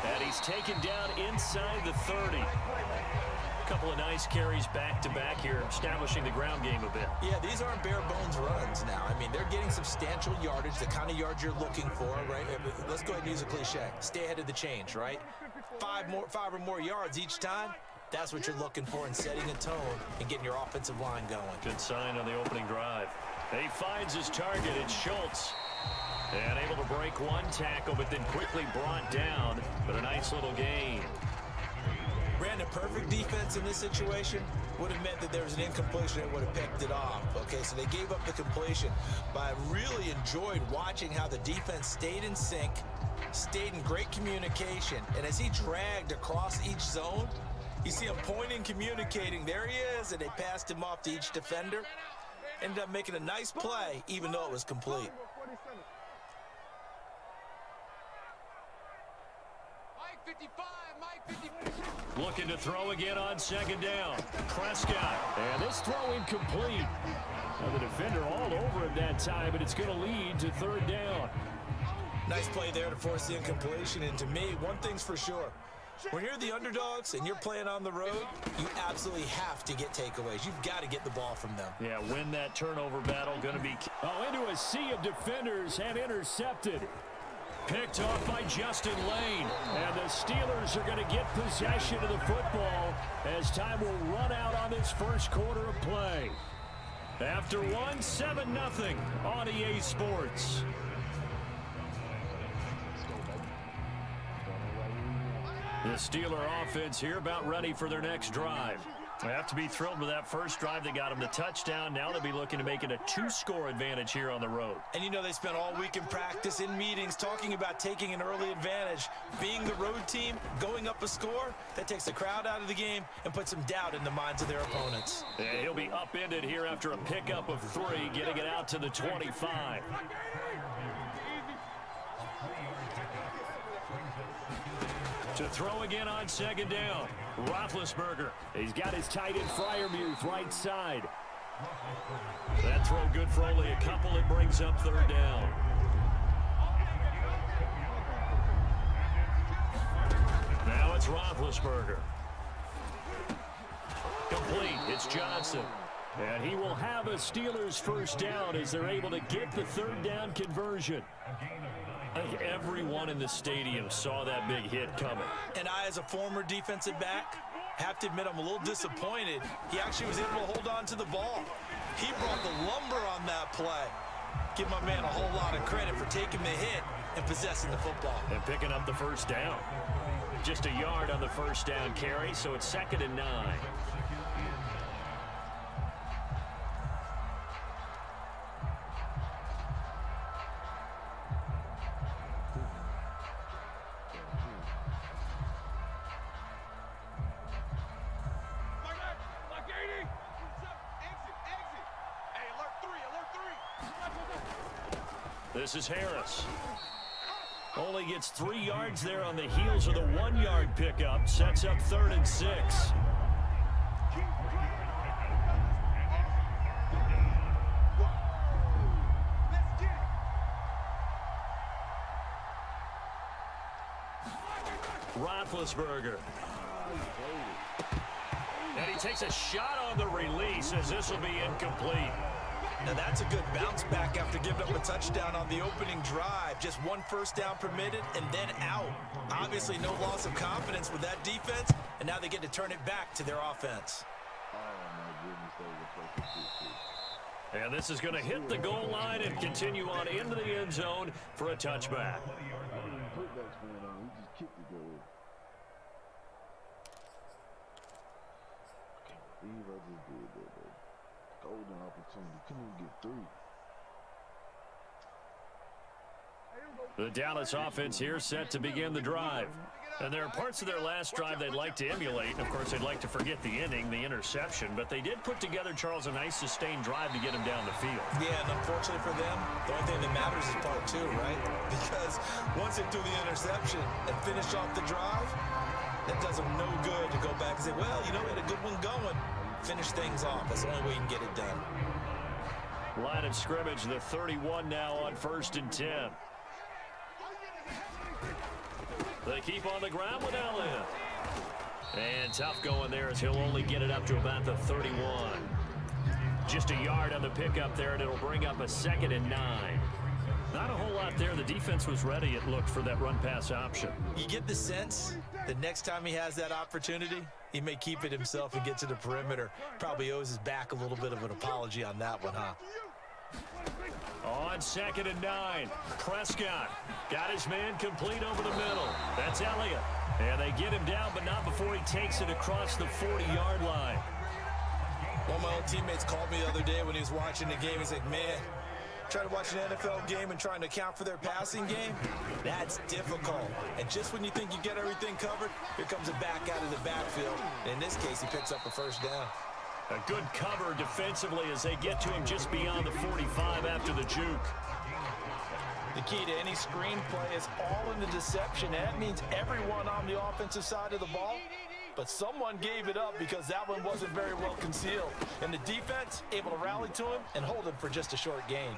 And he's taken down inside the 30. A couple of nice carries back-to-back here, establishing the ground game a bit. Yeah, these aren't bare-bones runs now. I mean, they're getting substantial yardage, the kind of yards you're looking for, right? Let's go ahead and use a cliche. Stay ahead of the change, right? 5 or more yards each time, that's what you're looking for in setting a tone and getting your offensive line going. Good sign on the opening drive. He finds his target. It's Schultz. And able to break 1 tackle, but then quickly brought down. But a nice little gain. Brandon, perfect defense in this situation would have meant that there was an incompletion and would have picked it off. Okay, so they gave up the completion. But I really enjoyed watching how the defense stayed in sync, stayed in great communication. And as he dragged across each zone, you see him pointing, communicating. There he is, and they passed him off to each defender. Ended up making a nice play, even though it was complete. Looking to throw again on second down. Prescott. And this throw incomplete. Now the defender all over him that time, but it's going to lead to third down. Nice play there to force the incompletion. And to me, one thing's for sure. When you're the underdogs and you're playing on the road, you absolutely have to get takeaways. You've got to get the ball from them. Yeah, win that turnover battle. Going to be into a sea of defenders and intercepted. Picked off by Justin Lane. And the Steelers are going to get possession of the football as time will run out on this first quarter of play. After one, 7-0 on EA Sports. The Steeler offense here about ready for their next drive. They have to be thrilled with that first drive. They got them the touchdown. Now they'll be looking to make it a 2-score advantage here on the road. And you know they spent all week in practice, in meetings, talking about taking an early advantage. Being the road team, going up a score, that takes the crowd out of the game and puts some doubt in the minds of their opponents. Yeah, he'll be upended here after a pickup of 3, getting it out to the 25. To throw again on second down. Roethlisberger. He's got his tight end Freiermuth right side. That throw good for only a couple. It brings up third down. Now it's Roethlisberger. Complete. It's Johnson. And he will have a Steelers first down as they're able to get the third down conversion. I think everyone in the stadium saw that big hit coming. And I, as a former defensive back, have to admit I'm a little disappointed. He actually was able to hold on to the ball. He brought the lumber on that play. Give my man a whole lot of credit for taking the hit and possessing the football. And picking up the first down. Just a yard on the first down carry, so it's 2nd and 9. This is Harris. Only gets 3 yards there on the heels of the 1-yard pickup. Sets up 3rd and 6. Roethlisberger. And he takes a shot on the release as this will be incomplete. Now that's a good bounce back after giving up a touchdown on the opening drive. Just 1 first down permitted and then out. Obviously no loss of confidence with that defense, and now they get to turn it back to their offense. Oh my goodness, that was a perfect kick. And this is going to hit the goal line and continue on into the end zone for a touchback. Putbacks going on. He just kicked it good. I can't believe I just did that, though. Golden opportunity. Couldn't even get through. The Dallas offense here set to begin the drive. And there are parts of their last drive they'd like to emulate. Of course, they'd like to forget the inning, the interception. But they did put together, Charles, a nice sustained drive to get him down the field. Yeah, and unfortunately for them, the only thing that matters is part 2, right? Because once they do the interception and finish off the drive, that does them no good to go back and say, well, you know, we had a good one going. Finish things off. That's the only way you can get it done. Line of scrimmage, the 31 now on 1st and 10. They keep on the ground with Elliott. And tough going there as he'll only get it up to about the 31. Just a yard on the pickup there, and it'll bring up a 2nd and 9. Not a whole lot there. The defense was ready, it looked, for that run-pass option. You get the sense that next time he has that opportunity, he may keep it himself and get to the perimeter. Probably owes his back a little bit of an apology on that one, huh? On 2nd and 9, Prescott got his man complete over the middle. That's Elliott. And they get him down, but not before he takes it across the 40-yard line. One of my old teammates called me the other day when he was watching the game. He's like, man, trying to watch an NFL game and trying to account for their passing game, that's difficult. And just when you think you get everything covered, here comes a back out of the backfield. In this case, he picks up a first down. A good cover defensively as they get to him just beyond the 45 after the juke. The key to any screen play is all in the deception. That means everyone on the offensive side of the ball, but someone gave it up because that one wasn't very well concealed. And the defense able to rally to him and hold him for just a short gain.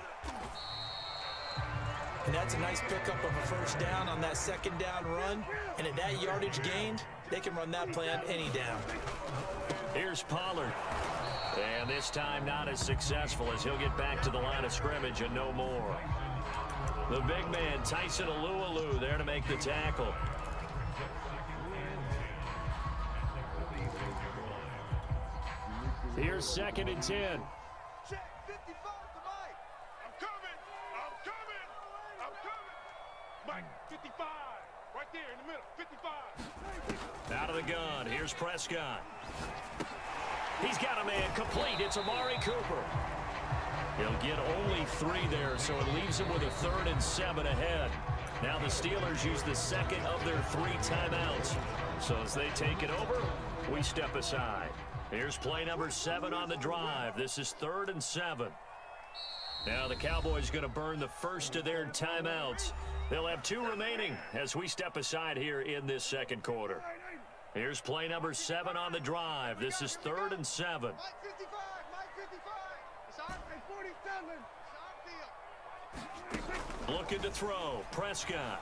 And that's a nice pickup of a first down on that second down run. And at that yardage gained, they can run that play on any down. Here's Pollard. And this time not as successful as he'll get back to the line of scrimmage and no more. The big man, Tyson Alualu, there to make the tackle. Here's 2nd and 10. Check 55 to Mike. I'm coming. Mike, 55. Right there in the middle. 55. Out of the gun. Here's Prescott. He's got a man complete. It's Amari Cooper. He'll get only 3 there, so it leaves him with a 3rd and 7 ahead. Now the Steelers use the second of their 3 timeouts. So as they take it over, we step aside. Here's play number 7 on the drive. This is 3rd and 7. Now the Cowboys going to burn the first of their timeouts. They'll have 2 remaining as we step aside here in this second quarter. Here's play number 7 on the drive. This is 3rd and 7. Mike 55. Mike 55. It's our 47. It's our deal. Looking to throw. Prescott.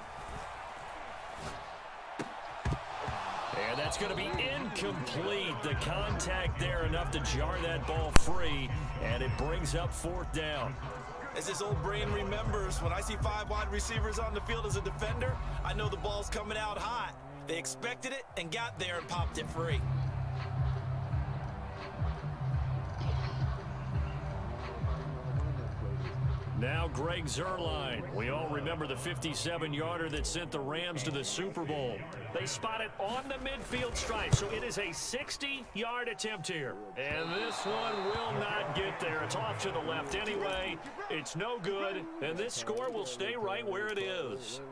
And that's going to be incomplete. The contact there enough to jar that ball free, and it brings up 4th down. As this old brain remembers, when I see 5 wide receivers on the field as a defender, I know the ball's coming out hot. They expected it and got there and popped it free. Now Greg Zuerlein. We all remember the 57-yarder that sent the Rams to the Super Bowl. They spot it on the midfield stripe, so it is a 60-yard attempt here. And this one will not get there. It's off to the left anyway. It's no good, and this score will stay right where it is.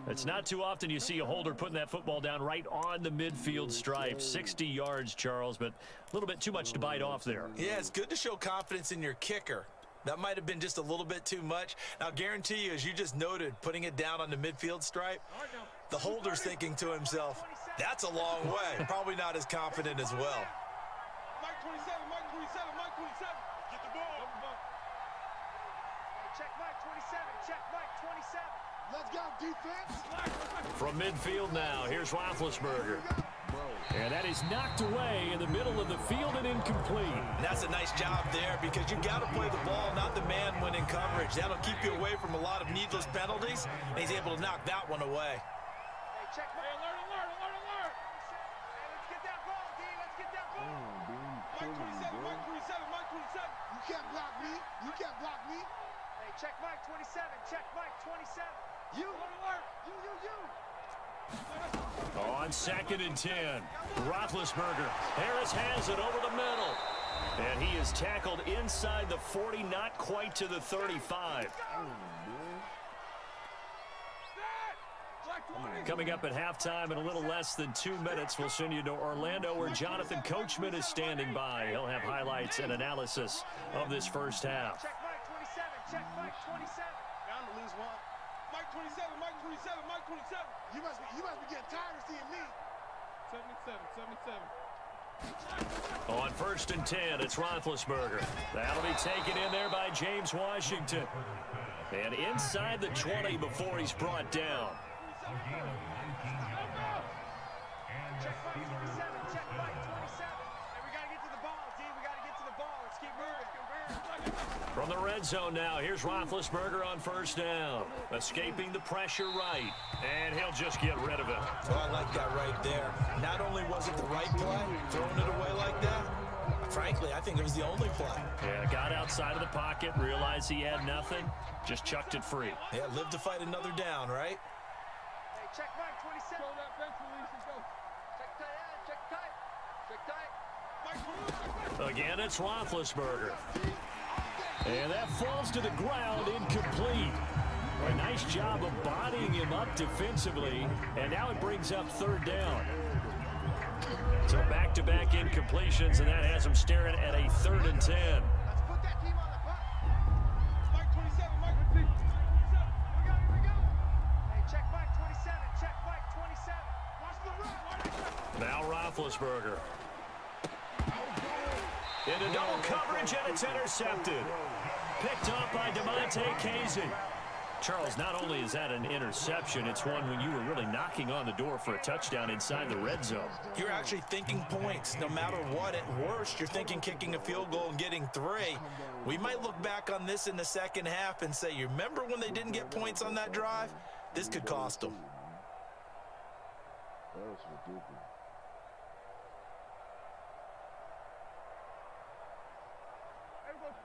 It's not too often you see a holder putting that football down right on the midfield stripe. 60 yards, Charles, but a little bit too much to bite off there. Yeah, it's good to show confidence in your kicker. That might have been just a little bit too much. Now, guarantee you, as you just noted, putting it down on the midfield stripe, the holder's thinking to himself, that's a long way. Probably not as confident as well. Mike 27. Mike 27. Mike 27. Get the ball. Check Mike 27. Check Mike 27. Let's go, defense. From midfield now, here's Roethlisberger. And that is knocked away in the middle of the field and incomplete. And that's a nice job there because you got to play the ball, not the man when in coverage. That'll keep you away from a lot of needless penalties, and he's able to knock that one away. Hey, check Mike. Alert. Hey, let's get that ball, D. Let's get that ball. Mike 27. Mike 27. Mike 27. You can't block me. You can't block me. Hey, check Mike 27. Check Mike 27. You. Alert. You. On 2nd and 10, Roethlisberger. Harris has it over the middle. And he is tackled inside the 40, not quite to the 35. Coming up at halftime in a little less than 2 minutes, we'll send you to Orlando where Jonathan Coachman is standing by. He'll have highlights and analysis of this first half. Check Mike 27. Check Mike 27. Bound to lose one. Mike 27. Mike 27. Mike 27. You must be getting tired of seeing me. 77. On 1st and 10, it's Roethlisberger. That'll be taken in there by James Washington. And inside the 20 before he's brought down. Check Mike 27. Check Mike 27. Hey, we got to get to the ball, D. We got to get to the ball. Let's keep moving. From the red zone now, here's Roethlisberger on 1st down. Escaping the pressure right. And he'll just get rid of it. Well, I like that right there. Not only was it the right play, throwing it away like that, frankly, I think it was the only play. Yeah, got outside of the pocket, realized he had nothing, just chucked it free. Yeah, live to fight another down, right? Hey, check Mike, 27. Throw that bench release and go. Check tight, check tight. Check tight. Again, it's Roethlisberger. And that falls to the ground incomplete. A nice job of bodying him up defensively. And now it brings up third down. So back-to-back incompletions, and that has him staring at a 3rd and 10. Let's put that team on the clock. Mike 27, Mike 27. Here we go. Hey, check Mike 27. Check Mike 27. Watch the run. Now Roethlisberger. Into double coverage, and it's intercepted. Picked off by DeMonte Casey. Charles, not only is that an interception, it's one when you were really knocking on the door for a touchdown inside the red zone. You're actually thinking points. No matter what, at worst, you're thinking kicking a field goal and getting 3. We might look back on this in the second half and say, you remember when they didn't get points on that drive? This could cost them. That was ridiculous.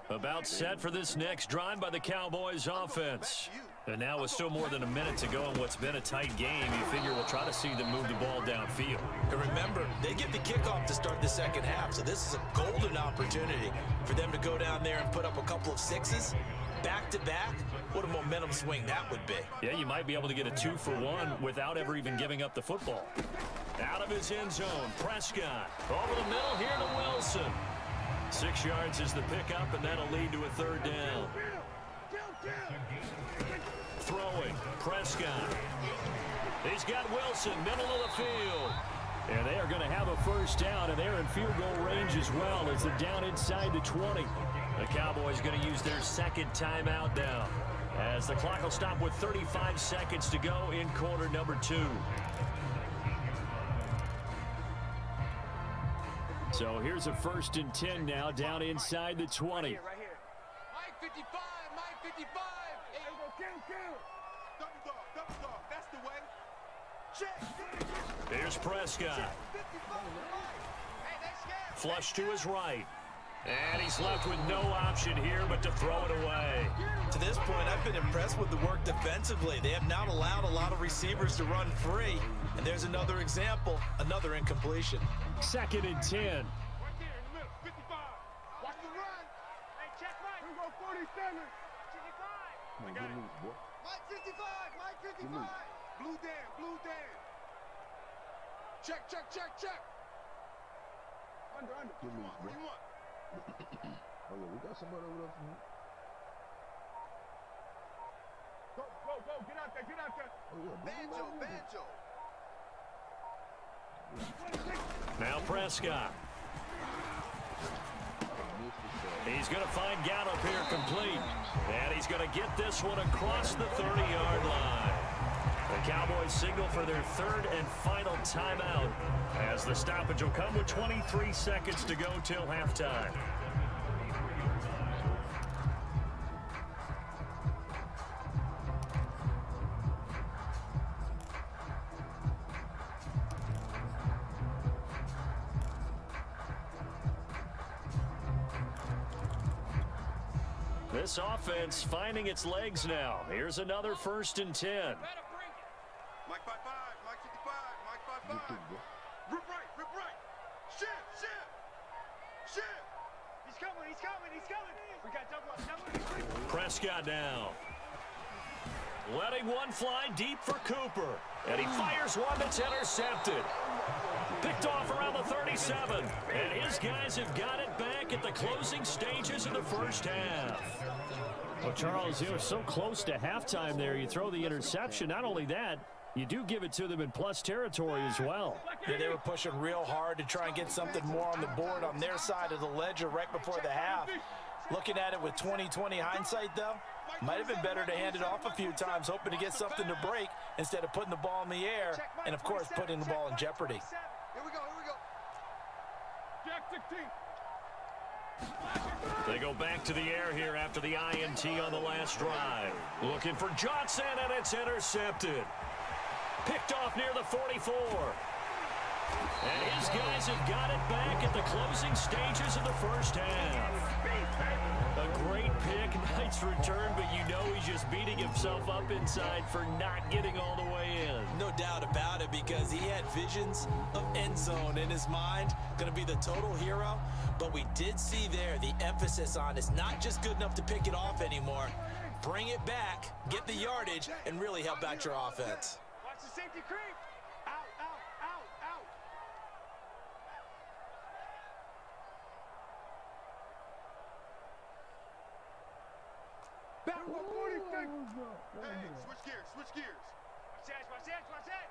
About set for this next drive by the Cowboys offense. And now with still more than a minute to go in what's been a tight game, you figure we'll try to see them move the ball downfield. And remember, they get the kickoff to start the second half, so this is a golden opportunity for them to go down there and put up a couple of 6s back-to-back. What a momentum swing that would be. Yeah, you might be able to get a 2-for-1 without ever even giving up the football. Out of his end zone, Prescott. Over the middle here to Wilson. 6 yards is the pickup, and that'll lead to a 3rd down. Throwing, Prescott. He's got Wilson, middle of the field. And they are going to have a 1st down, and they're in field goal range as well as they're down inside the 20. The Cowboys going to use their 2nd timeout now, as the clock will stop with 35 seconds to go in quarter number 2. So here's a 1st and 10 now, down inside the 20. Right here. Mike 55, Mike 55. Hey, go kill. Double dog, that's the way. Check. Here's Prescott. 55, hey, they scared. Flush to his right. And he's left with no option here but to throw it away. To this point, I've been impressed with the work defensively. They have not allowed a lot of receivers to run free. And there's another example, another incompletion. 2nd and 10. Right there in the middle, 55. Watch the run. Hey, check Mike. Here we go, 47. 55. I got it. Mike 55, Mike 55. Blue Dan. Check. Under. What do you want? Oh, yeah, we got somebody over there for me. Go. Get out there. Oh, yeah. Banjo. Now Prescott. He's going to find Gallup here complete. And he's going to get this one across the 30-yard line. The Cowboys signal for their 3rd and final timeout, as the stoppage will come with 23 seconds to go till halftime. This offense finding its legs now. Here's another 1st and 10. Mike 55, Mike 55, Mike 55. Rip right. Shift. He's coming. We got double. Prescott now. Letting one fly deep for Cooper. And he fires one that's intercepted. Picked off around the 37. And his guys have got it back at the closing stages of the 1st half. Well, Charles, you were so close to halftime there. You throw the interception. Not only that, you do give it to them in plus territory as well. Yeah, they were pushing real hard to try and get something more on the board on their side of the ledger right before the half. Looking at it with 20/20 hindsight, though, might have been better to hand it off a few times, hoping to get something to break instead of putting the ball in the air and, of course, putting the ball in jeopardy. Here we go. Jack 16. They go back to the air here after the INT on the last drive. Looking for Johnson, and it's intercepted. Picked off near the 44. And his guys have got it back at the closing stages of the 1st half. A great pick, nice return, but you know he's just beating himself up inside for not getting all the way in. No doubt about it, because he had visions of end zone in his mind. Going to be the total hero. But we did see there the emphasis on it's not just good enough to pick it off anymore. Bring it back, get the yardage, and really help out your offense. Watch the safety creep. Out, out, out, out. Back 146. Hey, switch gears, switch gears. Watch that, watch that, watch that.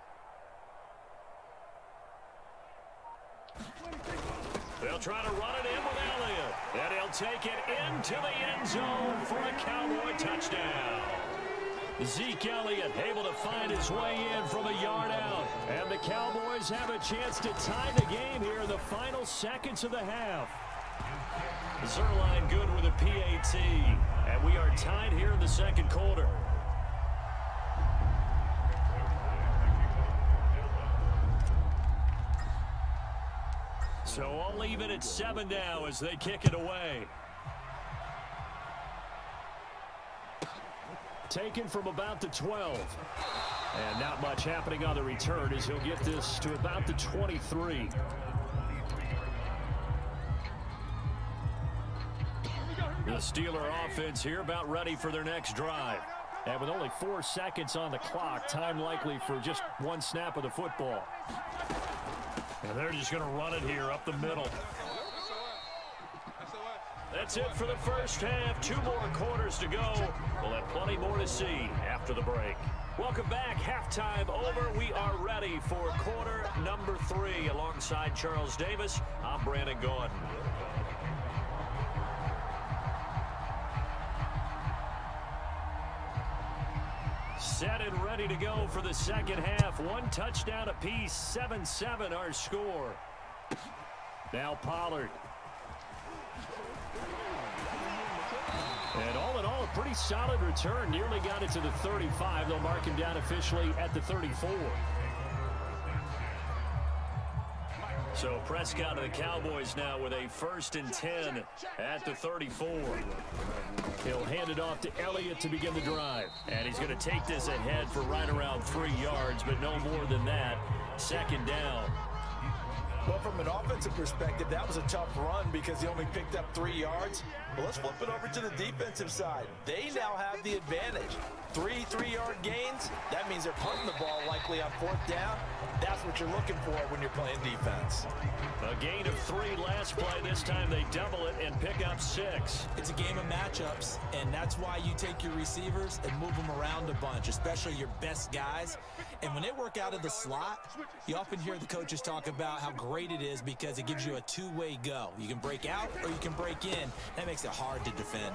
They'll try to run it in with Elliott. And he'll take it into the end zone for a Cowboy touchdown. Zeke Elliott able to find his way in from a yard out. And the Cowboys have a chance to tie the game here in the final seconds of the half. Zerline good with a PAT. And we are tied here in the second quarter. So all even at 7 now as they kick it away. Taken from about the 12. And not much happening on the return as he'll get this to about the 23. The Steeler offense here about ready for their next drive. And with only 4 seconds on the clock, time likely for just one snap of the football. And they're just going to run it here up the middle. That's it for the first half. 2 more quarters to go. We'll have plenty more to see after the break. Welcome back. Halftime over. We are ready for quarter number 3. Alongside Charles Davis, I'm Brandon Gaudin. Set and ready to go for the second half. 1 touchdown apiece. 7-7 our score. Now Pollard. And all in all, a pretty solid return. Nearly got it to the 35. They'll mark him down officially at the 34. So Prescott of the Cowboys now with a 1st and 10 at the 34. He'll hand it off to Elliott to begin the drive. And he's going to take this ahead for right around 3 yards, but no more than that. 2nd down. Well, from an offensive perspective, that was a tough run because he only picked up 3 yards. But let's flip it over to the defensive side. They now have the advantage. 3 3-yard gains. That means they're punting the ball likely on 4th down. That's what you're looking for when you're playing defense. A gain of 3 last play. This time they double it and pick up 6. It's a game of matchups, and that's why you take your receivers and move them around a bunch, especially your best guys. And when they work out of the slot, you often hear the coaches talk about how great it is because it gives you a 2-way go. You can break out or you can break in. That makes it hard to defend.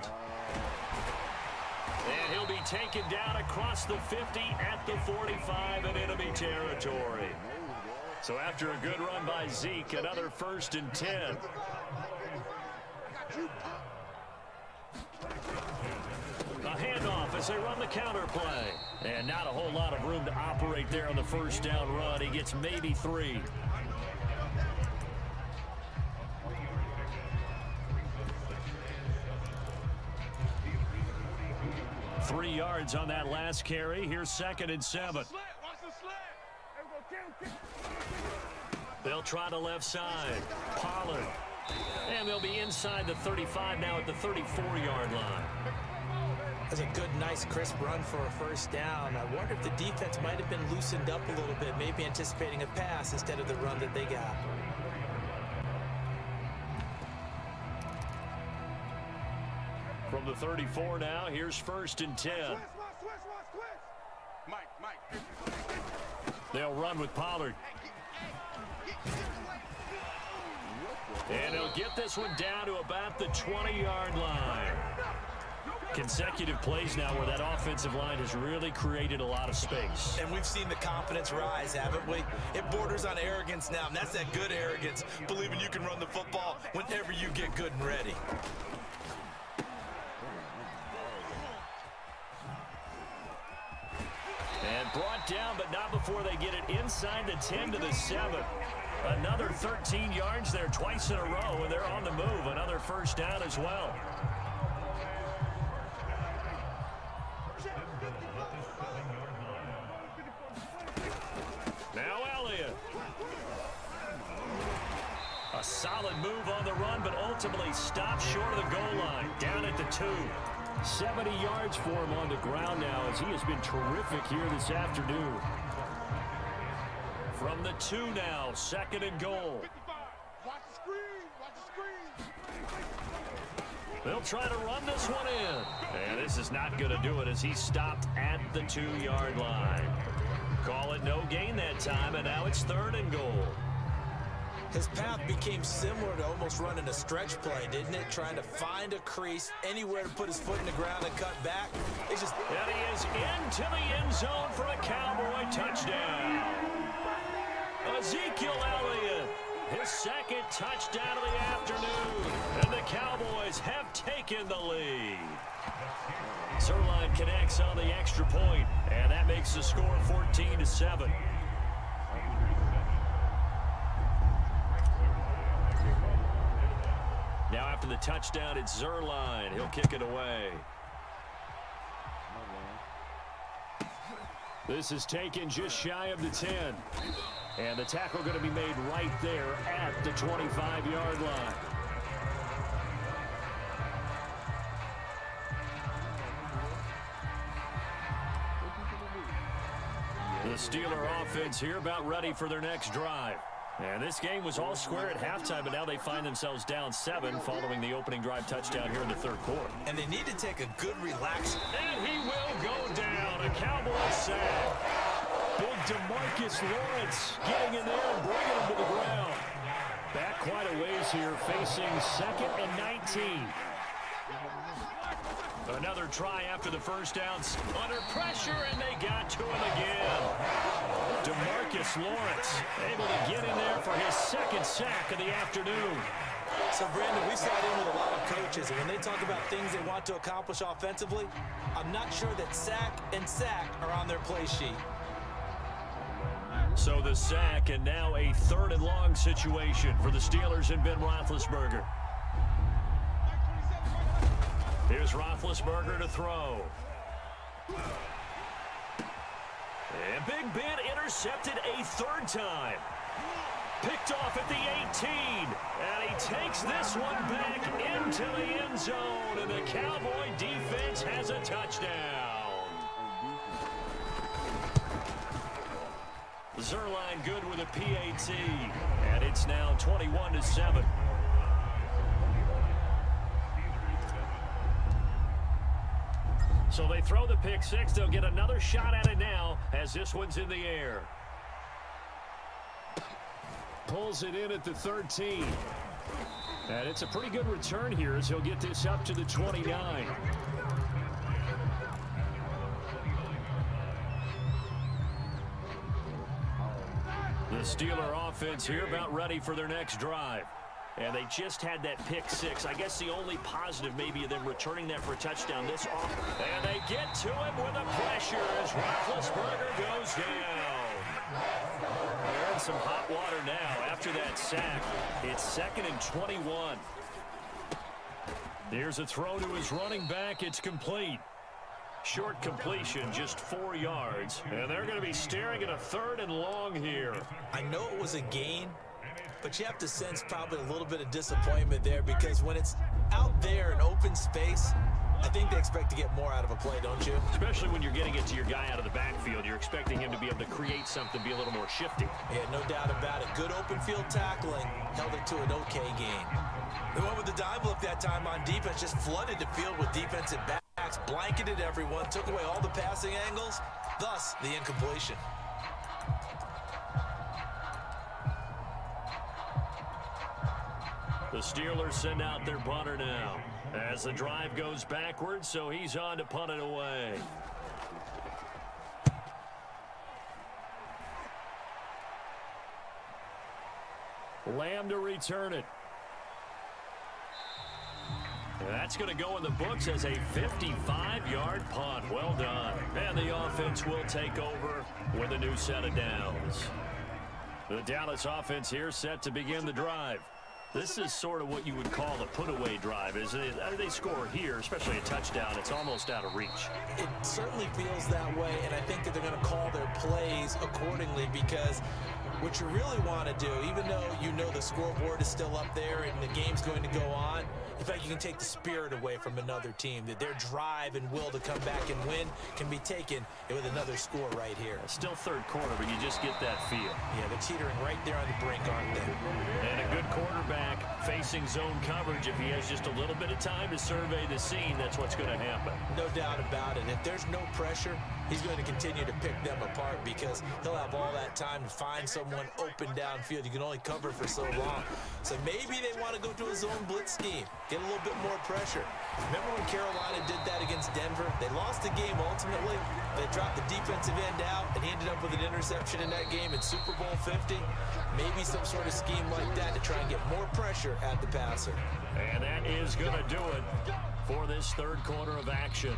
And he'll be taken down across the 50 at the 45 in enemy territory. So after a good run by Zeke, another 1st and 10. A handoff as they run the counter play. And not a whole lot of room to operate there on the 1st down run. He gets maybe 3. Three yards on that last carry. Here's 2nd and 7. They'll try the left side. Pollard. And they'll be inside the 35 now at the 34-yard line. That's a good, nice, crisp run for a 1st down. I wonder if the defense might have been loosened up a little bit, maybe anticipating a pass instead of the run that they got. From the 34 now, here's 1st and 10. Mike. They'll run with Pollard. And he'll get this one down to about the 20-yard line. Consecutive plays now where that offensive line has really created a lot of space. And we've seen the confidence rise, haven't we? It borders on arrogance now, and that's that good arrogance, believing you can run the football whenever you get good and ready. And brought down, but not before they get it inside the 10 to the 7. Another 13 yards there twice in a row, and they're on the move. Another 1st down as well. A solid move on the run, but ultimately stopped short of the goal line, down at the 2. 70 yards for him on the ground now as he has been terrific here this afternoon. From the 2 now, 2nd and goal. Watch the screen. Watch the screen. They'll try to run this one in. And this is not going to do it as he stopped at the 2-yard line. Call it no gain that time, and now it's 3rd and goal. His path became similar to almost running a stretch play, didn't it? Trying to find a crease, anywhere to put his foot in the ground and cut back. It's just... And he is into the end zone for a Cowboy touchdown. Ezekiel Elliott, his 2nd touchdown of the afternoon. And the Cowboys have taken the lead. Zerline connects on the extra point, and that makes the score 14-7. Now after the touchdown, it's Zerline. He'll kick it away. This is taken just shy of the 10. And the tackle going to be made right there at the 25-yard line. The Steeler offense here about ready for their next drive. And this game was all square at halftime, but now they find themselves down 7 following the opening drive touchdown here in the 3rd quarter. And they need to take a good relax. And he will go down. A Cowboy sack. Big DeMarcus Lawrence getting in there and bringing him to the ground. Back quite a ways here, facing 2nd and 19. Another try after the first down. Under pressure, and they got to him again. DeMarcus Lawrence able to get in there for his 2nd sack of the afternoon. So, Brandon, we sat in with a lot of coaches, and when they talk about things they want to accomplish offensively, I'm not sure that sack and sack are on their play sheet. So the sack, and now a 3rd and long situation for the Steelers and Ben Roethlisberger. Here's Roethlisberger to throw. And Big Ben intercepted a 3rd time. Picked off at the 18. And he takes this one back into the end zone. And the Cowboy defense has a touchdown. Zerline good with a PAT. And it's now 21-7. So they throw the pick 6. They'll get another shot at it now as this one's in the air. Pulls it in at the 13. And it's a pretty good return here as he'll get this up to the 29. The Steeler offense here about ready for their next drive. And they just had that pick 6. I guess the only positive maybe of them returning that for a touchdown this off. And they get to him with the pressure as Roethlisberger goes down. They're in some hot water now after that sack. It's 2nd and 21. Here's a throw to his running back. It's complete. Short completion, just 4 yards. And they're going to be staring at a 3rd and long here. I know it was a gain, but you have to sense probably a little bit of disappointment there because when it's out there in open space, I think they expect to get more out of a play, don't you? Especially when you're getting it to your guy out of the backfield. You're expecting him to be able to create something, be a little more shifty. Yeah, no doubt about it. Good open field tackling held it to an okay gain. They went with the dive look that time on defense, just flooded the field with defensive backs, blanketed everyone, took away all the passing angles, thus the incompletion. The Steelers send out their punter now as the drive goes backwards, so he's on to punt it away. Lamb to return it. And that's going to go in the books as a 55-yard punt. Well done. And the offense will take over with a new set of downs. The Dallas offense here set to begin the drive. This is sort of what you would call a put-away drive, isn't it? They score here, especially a touchdown. It's almost out of reach. It certainly feels that way, and I think that they're going to call their plays accordingly because What you really want to do, even though you know the scoreboard is still up there and the game's going to go on, in fact, you can take the spirit away from another team, that their drive and will to come back and win can be taken with another score right here. Still third quarter, but you just get that feel. Yeah, they're teetering right there on the brink, aren't they? And a good quarterback facing zone coverage. If he has just a little bit of time to survey the scene, that's what's going to happen. No doubt about it. If there's no pressure, he's going to continue to pick them apart because he'll have all that time to find someone open downfield. You can only cover for so long. So maybe they want to go to a zone blitz scheme, get a little bit more pressure. Remember when Carolina did that against Denver? They lost the game ultimately. They dropped the defensive end out, and he ended up with an interception in that game in Super Bowl 50. Maybe some sort of scheme like that to try and get more pressure at the passer. And that is going to do it for this third quarter of action.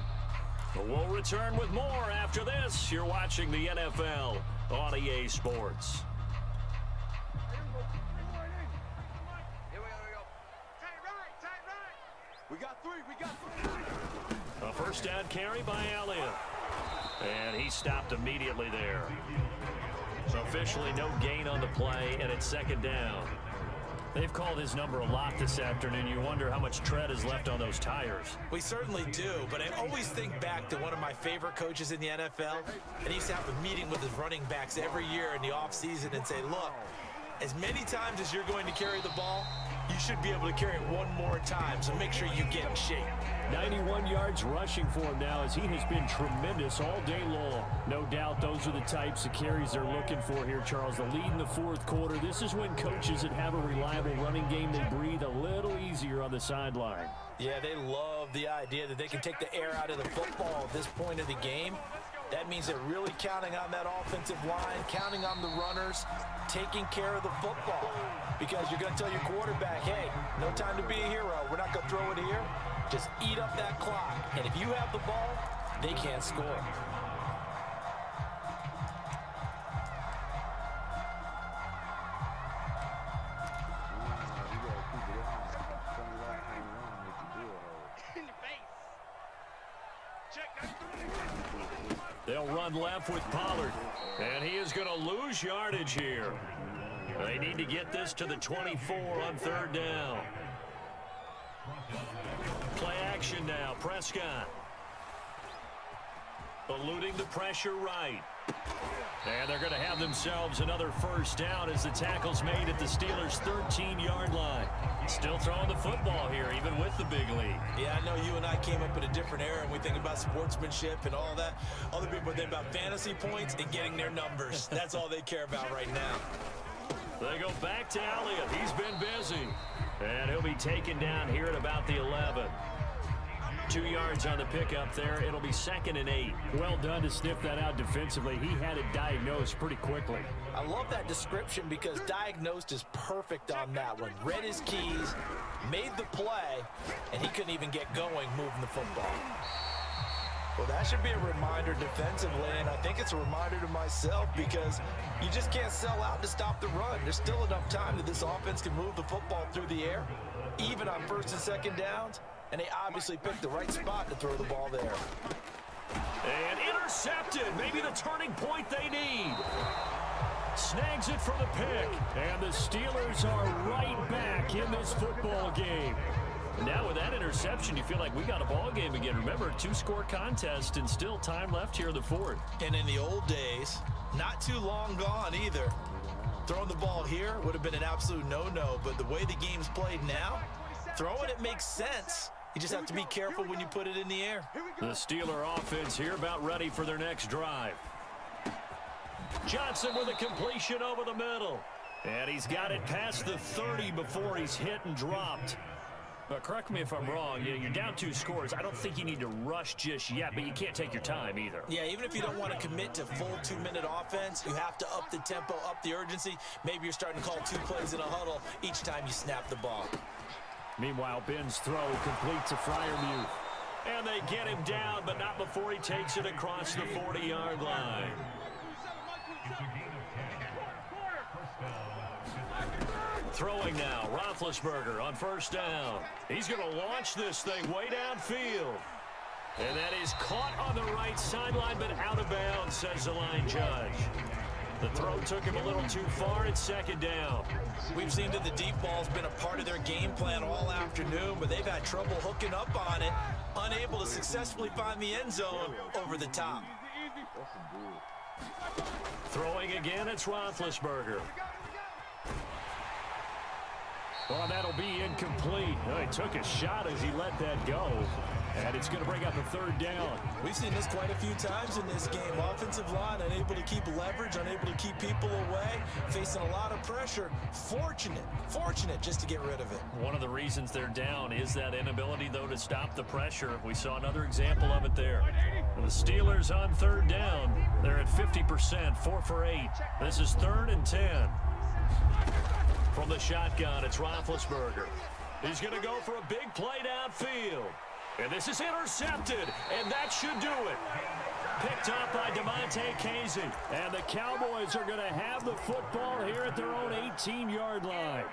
But we'll return with more after this. You're watching the NFL on EA Sports. We got three. A first down carry by Elliott. And he stopped immediately there. Officially no gain on the play, and it's second down. They've called his number a lot this afternoon. You wonder how much tread is left on those tires. We certainly do, but I always think back to one of my favorite coaches in the NFL, and he used to have a meeting with his running backs every year in the offseason and say, look, as many times as you're going to carry the ball, you should be able to carry it one more time, so make sure you get in shape. 91 yards rushing for him now as he has been tremendous all day long. No doubt those are the types of carries they're looking for here, Charles. The lead in the fourth quarter. This is when coaches that have a reliable running game, they breathe a little easier on the sideline. Yeah, they love the idea that they can take the air out of the football at this point of the game. That means they're really counting on that offensive line, counting on the runners, taking care of the football. Because you're going to tell your quarterback, hey, no time to be a hero. We're not going to throw it here. Just eat up that clock. And if you have the ball, they can't score. They'll run left with Pollard. And he is going to lose yardage here. They need to get this to the 24 on third down. Play action now. Prescott. Eluding the pressure right. And they're going to have themselves another first down as the tackle's made at the Steelers' 13-yard line. Still throwing the football here, even with the big lead. Yeah, I know you and I came up in a different era, and we think about sportsmanship and all that. Other people think about fantasy points and getting their numbers. That's all they care about right now. They go back to Elliott. He's been busy. And he'll be taken down here at about the 11. 2 yards on the pickup there. It'll be 2nd and 8. Well done to sniff that out defensively. He had it diagnosed pretty quickly. I love that description because diagnosed is perfect on that one. Read his keys, made the play, and he couldn't even get going moving the football. Well, that should be a reminder defensively, and I think it's a reminder to myself because you just can't sell out to stop the run. There's still enough time that this offense can move the football through the air, even on first and second downs, and they obviously picked the right spot to throw the ball there. And intercepted. Maybe the turning point they need. Snags it for the pick, and the Steelers are right back in this football game. Now with that interception, you feel like we got a ball game again. Remember, 2-score contest and still time left here in the fourth. And in the old days, not too long gone either. Throwing the ball here would have been an absolute no-no, but the way the game's played now, throwing it makes sense. You just have to be careful when you put it in the air. The Steeler offense here about ready for their next drive. Johnson with a completion over the middle. And he's got it past the 30 before he's hit and dropped. But correct me if I'm wrong, you're down 2 scores. I don't think you need to rush just yet, but you can't take your time either. Yeah, even if you don't want to commit to full 2-minute offense, you have to up the tempo, up the urgency. Maybe you're starting to call 2 plays in a huddle each time you snap the ball. Meanwhile, Ben's throw completes a Freiermuth. And they get him down, but not before he takes it across the 40-yard line. Throwing now, Roethlisberger on first down. He's going to launch this thing way downfield. And that is caught on the right sideline, but out of bounds, says the line judge. The throw took him a little too far. It's second down. We've seen that the deep ball's been a part of their game plan all afternoon, but they've had trouble hooking up on it, unable to successfully find the end zone over the top. Throwing again, it's Roethlisberger. Well, that'll be incomplete. He took a shot as he let that go. And it's going to bring up a third down. We've seen this quite a few times in this game. Offensive line unable to keep leverage, unable to keep people away, facing a lot of pressure. Fortunate just to get rid of it. One of the reasons they're down is that inability, though, to stop the pressure. We saw another example of it there. The Steelers on third down. They're at 50%, 4 for 8. This is 3rd and 10. From the shotgun, it's Roethlisberger. He's going to go for a big play downfield. And this is intercepted, and that should do it. Picked up by Demonte Casey. And the Cowboys are going to have the football here at their own 18-yard line.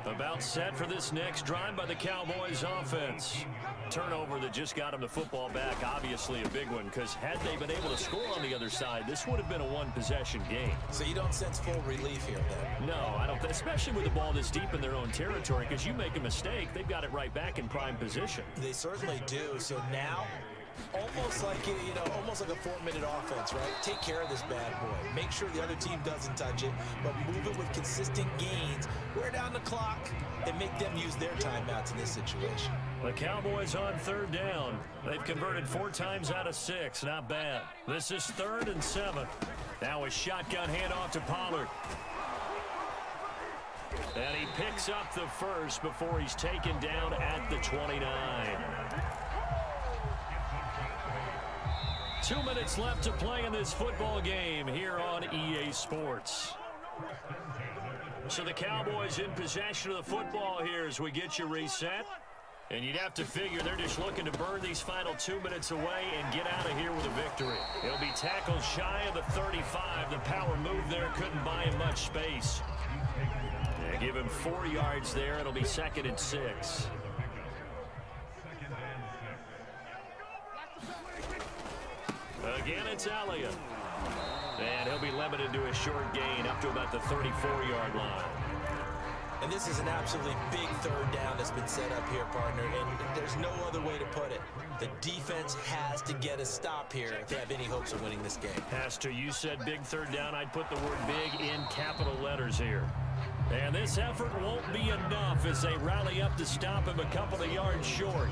About set for this next drive by the Cowboys offense. Turnover that just got them the football back, obviously a big one, because had they been able to score on the other side, this would have been a one-possession game. So you don't sense full relief here, then? No, I don't, especially with the ball this deep in their own territory, because you make a mistake, they've got it right back in prime position. They certainly do. So now, almost like almost like a 4-minute offense, right? Take care of this bad boy. Make sure the other team doesn't touch it, but move it with consistent gains. Wear down the clock and make them use their timeouts in this situation. The Cowboys on third down. They've converted 4 times out of 6. Not bad. This is 3rd and 7. Now a shotgun handoff to Pollard. And he picks up the first before he's taken down at the 29. 2 minutes left to play in this football game here on EA Sports. So the Cowboys in possession of the football here as we get you reset. And you'd have to figure they're just looking to burn these final 2 minutes away and get out of here with a victory. He'll be tackled shy of the 35. The power move there couldn't buy him much space. Yeah, give him 4 yards there. It'll be 2nd and 6. Again, it's Elliott. And he'll be limited to a short gain up to about the 34-yard line. And this is an absolutely big third down that's been set up here, partner, and there's no other way to put it. The defense has to get a stop here if they have any hopes of winning this game. Pastor, you said big third down. I'd put the word big in capital letters here. And this effort won't be enough as they rally up to stop him a couple of yards short.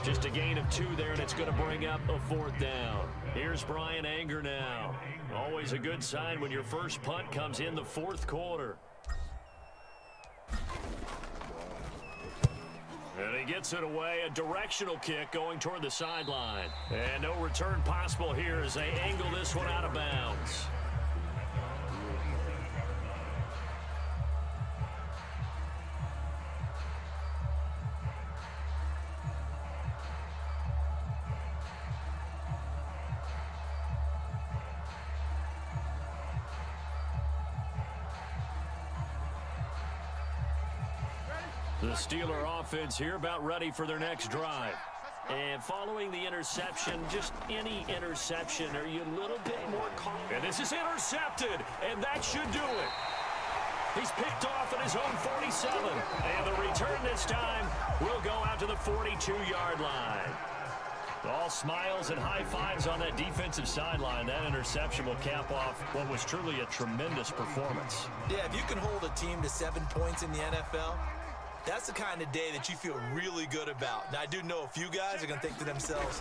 Just a gain of 2 there, and it's going to bring up a 4th down. Here's Brian Anger now. Always a good sign when your first punt comes in the 4th quarter. And he gets it away, a directional kick going toward the sideline. And no return possible here as they angle this one out of bounds. The Steeler offense here about ready for their next drive. And following the interception, just any interception, are you a little bit more confident? And this is intercepted, and that should do it. He's picked off at his own 47. And the return this time will go out to the 42-yard line. All smiles and high fives on that defensive sideline. That interception will cap off what was truly a tremendous performance. Yeah, if you can hold a team to 7 points in the NFL, that's the kind of day that you feel really good about. Now, I do know a few guys are going to think to themselves,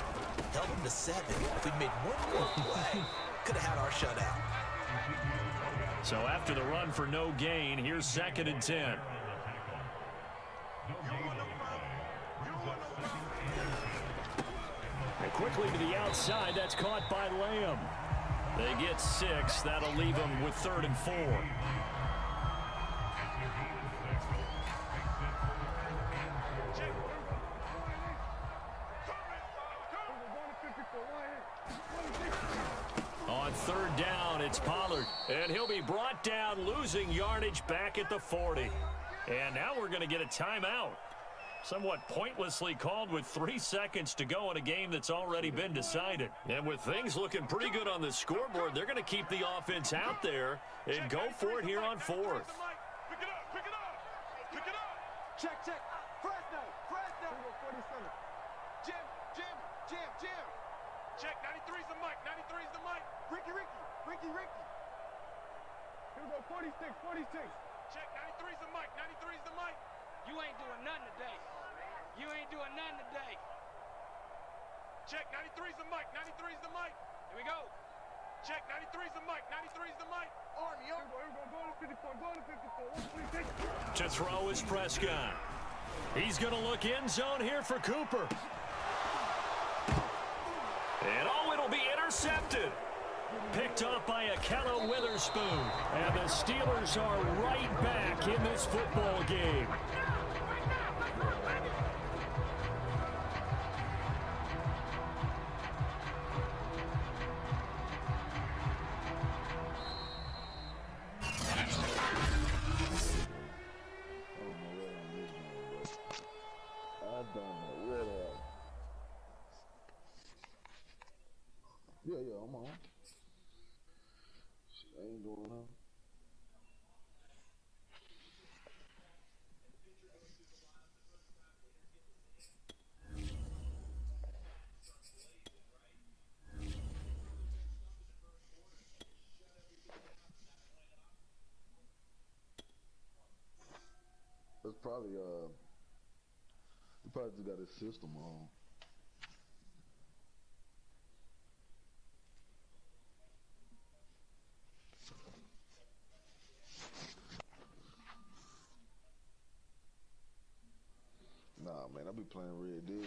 held them to 7. If we'd made one more play, could have had our shutout. So after the run for no gain, here's 2nd and 10. And quickly to the outside, that's caught by Lamb. They get 6. That'll leave them with 3rd and 4. On 3rd down, it's Pollard. And he'll be brought down, losing yardage back at the 40. And now we're going to get a timeout. Somewhat pointlessly called with 3 seconds to go in a game that's already been decided. And with things looking pretty good on the scoreboard, they're going to keep the offense out there and go for it here on 4th. Pick it up, pick it up, pick it up. Check, check. Fresno, Fresno. 47. Jim, Jim, Jim, Jim. Check, 93's the mic, 93's the mic. Ricky, Ricky, Ricky, Ricky. Here we go, 46, 46. Check, 93's the mic, 93's the mic. You ain't doing nothing today. You ain't doing nothing today. Check, 93's the mic, 93's the mic. Here we go. Check, 93's the mic, 93's the mic. Army, here we go, go to 54, go to 54. To throw is Prescott. He's going to look end zone here for Cooper. And it'll be intercepted. Picked up by Akello Witherspoon. And the Steelers are right back in this football game. Yeah, I'm on. Shit, I ain't doing nothing. That's probably he probably just got his system on. Nah, man, I be playing Red Dead.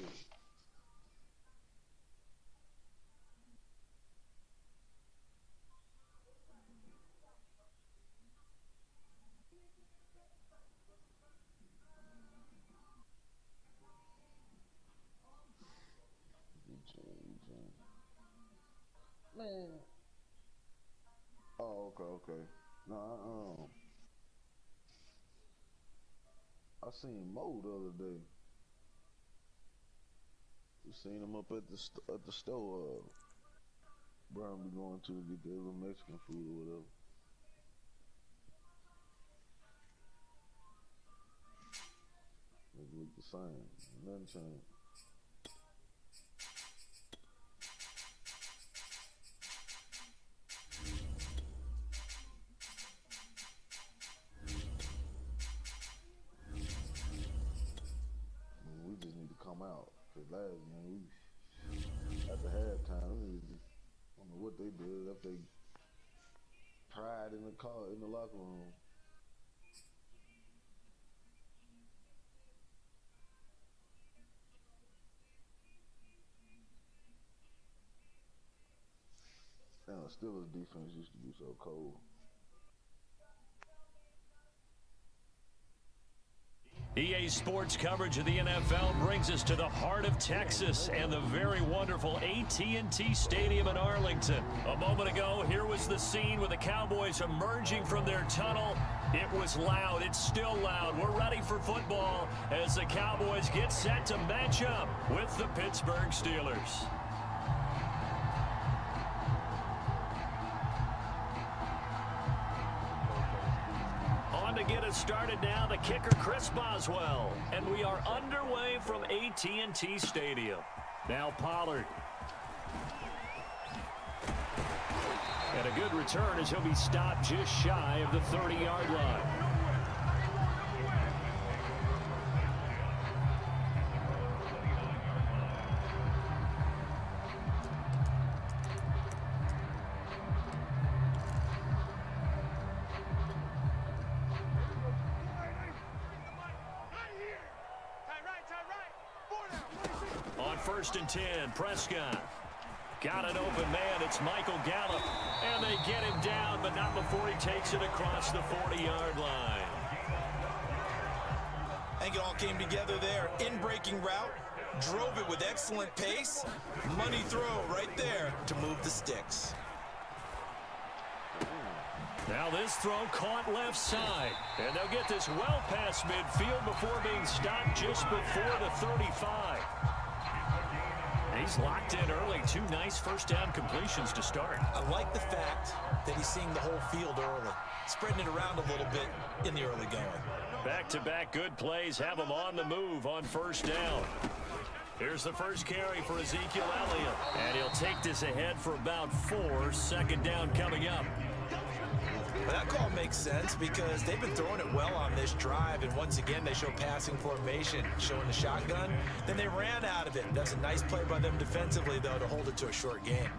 Man. Oh, okay. No, I seen Mo the other day. We seen him up at the store. Brian be going to get their little Mexican food or whatever. They look the same. Nothing changed. We just need to come out. Cause last game, after halftime, I don't know what they did. If they cried in the locker room. Damn, Steelers defense used to be so cold. EA Sports coverage of the NFL brings us to the heart of Texas and the very wonderful AT&T Stadium in Arlington. A moment ago, here was the scene with the Cowboys emerging from their tunnel. It was loud. It's still loud. We're ready for football as the Cowboys get set to match up with the Pittsburgh Steelers. To get us started now, the kicker Chris Boswell, and we are underway from AT&T Stadium. Now Pollard, and a good return as he'll be stopped just shy of the 30-yard line. First and 10, Prescott. Got an open man, it's Michael Gallup. And they get him down, but not before he takes it across the 40-yard line. I think it all came together there. In-breaking route, drove it with excellent pace. Money throw right there to move the sticks. Now this throw caught left side. And they'll get this well past midfield before being stopped just before the 35. He's locked in early. 2 nice first down completions to start. I like the fact that he's seeing the whole field early, spreading it around a little bit in the early going. Back-to-back good plays have him on the move on first down. Here's the first carry for Ezekiel Elliott. And he'll take this ahead for about 4. Second down coming up. Well, that call makes sense because they've been throwing it well on this drive, and once again they show passing formation, showing the shotgun. Then they ran out of it. That's a nice play by them defensively, though, to hold it to a short game.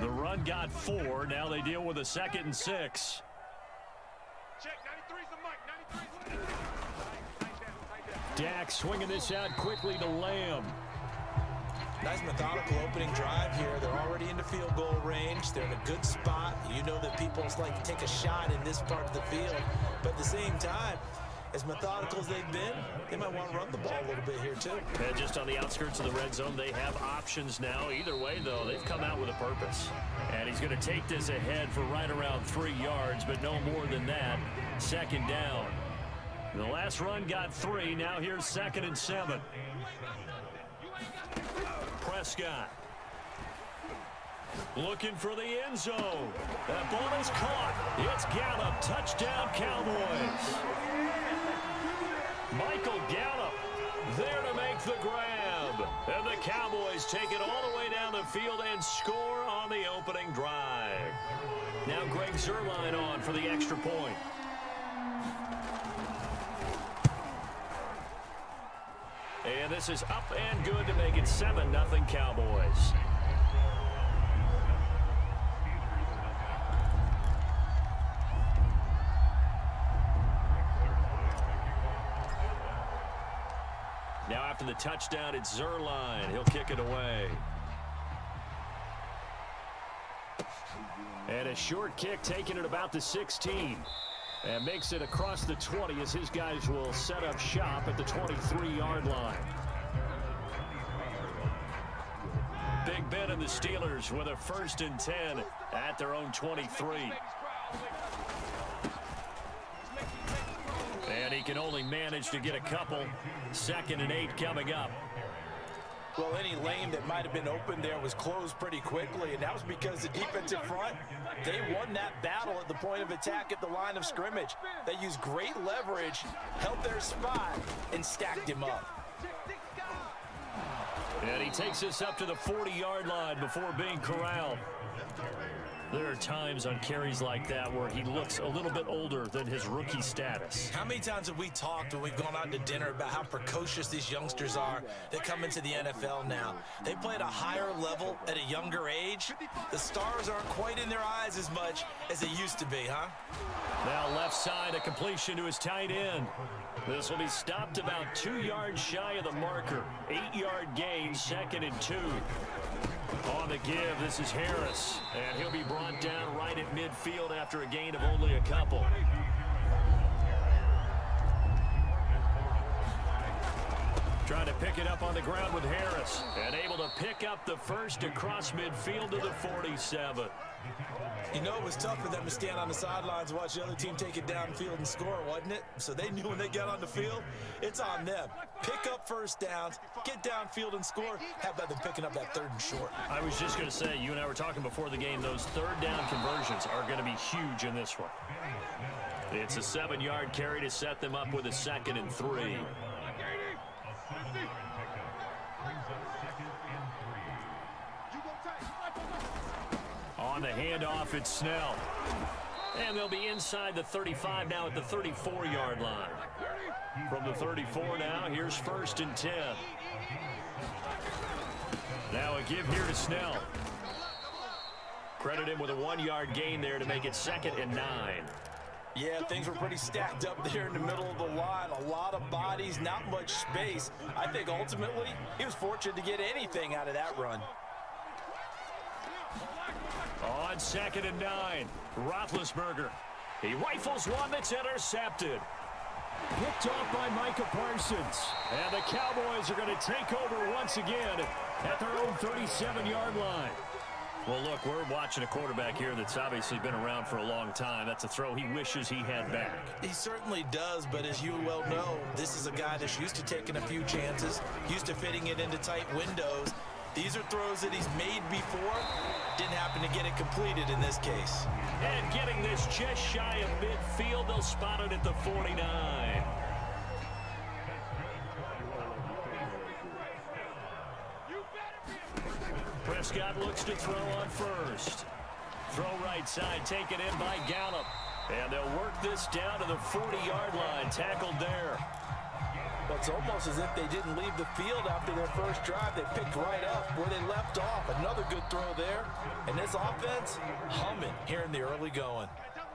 The run got 4. Now they deal with a 2nd and 6. Check, 93's the mic, 93's. Dak swinging this out quickly to Lamb. Nice methodical opening drive here. They're already into field goal range. They're in a good spot. You know that people like to take a shot in this part of the field. But at the same time, as methodical as they've been, they might want to run the ball a little bit here too. And just on the outskirts of the red zone, they have options now. Either way, though, they've come out with a purpose. And he's going to take this ahead for right around 3 yards, but no more than that. Second down. The last run got 3. Now here's 2nd and 7. Prescott looking for the end zone. That ball is caught. It's Gallup. Touchdown, Cowboys. Michael Gallup there to make the grab. And the Cowboys take it all the way down the field and score on the opening drive. Now Greg Zuerlein on for the extra point. And this is up and good to make it 7-0 Cowboys. Now after the touchdown, it's Zuerlein. He'll kick it away. And a short kick taken at about the 16. And makes it across the 20 as his guys will set up shop at the 23-yard line. Big Ben and the Steelers with a 1st and 10 at their own 23. And he can only manage to get a couple. 2nd and 8 coming up. Well, any lane that might have been open there was closed pretty quickly, and that was because the defensive front, they won that battle at the point of attack at the line of scrimmage. They used great leverage, held their spot, and stacked him up. And he takes us up to the 40-yard line before being corralled. There are times on carries like that where he looks a little bit older than his rookie status. How many times have we talked when we've gone out to dinner about how precocious these youngsters are that come into the NFL now? They play at a higher level at a younger age. The stars aren't quite in their eyes as much as they used to be, huh? Now left side, a completion to his tight end. This will be stopped about 2 yards shy of the marker. 8-yard gain, 2nd and 2. On the give, this is Harris. And he'll be brought down right at midfield after a gain of only a couple. Trying to pick it up on the ground with Harris. And able to pick up the first across midfield to the 47. You know, it was tough for them to stand on the sidelines and watch the other team take it downfield and score, wasn't it? So they knew when they got on the field, it's on them. Pick up first downs, get downfield and score. How about them picking up that 3rd and short? I was just going to say, you and I were talking before the game, those 3rd down conversions are going to be huge in this one. It's a 7-yard carry to set them up with a 2nd and 3. On the handoff, it's Snell. And they'll be inside the 35 now at the 34-yard line. From the 34 now, here's 1st and 10. Now a give here to Snell. Credit him with a 1-yard gain there to make it 2nd and 9. Yeah, things were pretty stacked up there in the middle of the line. A lot of bodies, not much space. I think ultimately he was fortunate to get anything out of that run. On 2nd and 9, Roethlisberger. He rifles one that's intercepted. Picked off by Micah Parsons. And the Cowboys are going to take over once again at their own 37-yard line. Well, look, we're watching a quarterback here that's obviously been around for a long time. That's a throw he wishes he had back. He certainly does, but as you well know, this is a guy that's used to taking a few chances, used to fitting it into tight windows. These are throws that he's made before. Didn't happen to get it completed in this case. And getting this just shy of midfield, they'll spot it at the 49. Prescott looks to throw on first. Throw right side, taken in by Gallup. And they'll work this down to the 40-yard line, tackled there. Well, it's almost as if they didn't leave the field after their first drive. They picked right up where they left off. Another good throw there. And this offense, humming here in the early going.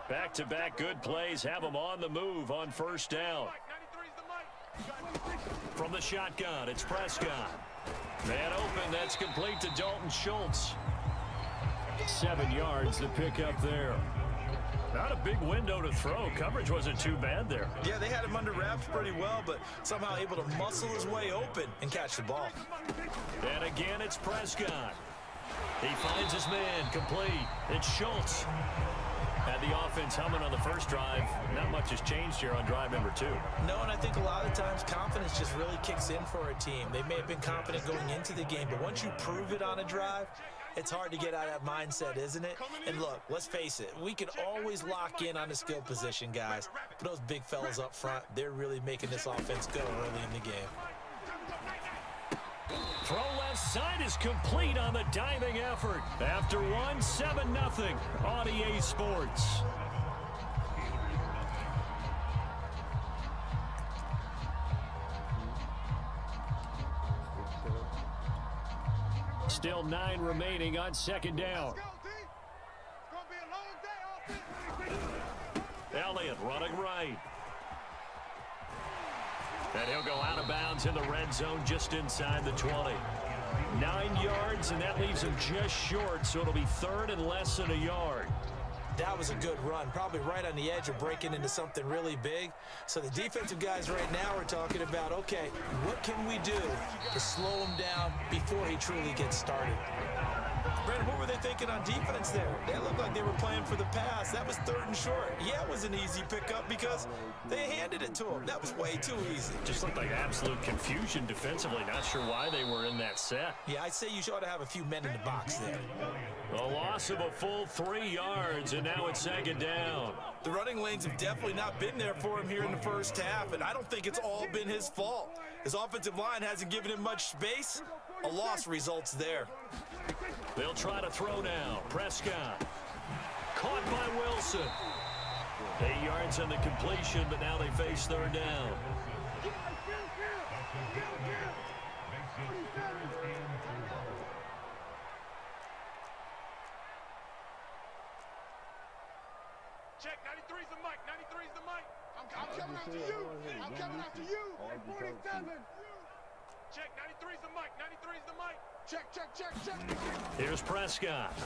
Back-to-back good plays have them on the move on first down. From the shotgun, it's Prescott. Man open, that's complete to Dalton Schultz. 7 yards to pick up there. Not a big window to throw. Coverage wasn't too bad there. Yeah, they had him under wraps pretty well, but somehow able to muscle his way open and catch the ball. And again, it's Prescott. He finds his man, complete. It's Schultz. Had the offense humming on the first drive. Not much has changed here on drive number 2. No, and I think a lot of times confidence just really kicks in for a team. They may have been confident going into the game, but once you prove it on a drive, it's hard to get out of that mindset, isn't it? And look, let's face it, we can always lock in on the skill position, guys. But those big fellas up front, they're really making this offense go early in the game. Throw left side is complete on the diving effort. After 7-0 on EA Sports. Still 9 remaining on second down. Elliott running right. And he'll go out of bounds in the red zone just inside the 20. 9 yards, and that leaves him just short, so it'll be third and less than a yard. That was a good run, probably right on the edge of breaking into something really big. So the defensive guys right now are talking about, okay, what can we do to slow him down before he truly gets started? Brandon, what were they thinking on defense there? They looked like they were playing for the pass. That was third and short. Yeah, it was an easy pickup because they handed it to him. That was way too easy. Just looked like absolute confusion defensively. Not sure why they were in that set. Yeah, I'd say you ought to have a few men in the box there. A loss of a full 3 yards, and now it's second down. The running lanes have definitely not been there for him here in the first half, and I don't think it's all been his fault. His offensive line hasn't given him much space. A loss results there. They'll try to throw now. Prescott. Caught by Wilson. 8 yards on the completion, but now they face third down. Check, 93's the mic, 93's the mic. I'm coming after you. I'm coming after you. 47. Check, 93's the mic, 93's the mic. Check, check, check, check. Here's Prescott.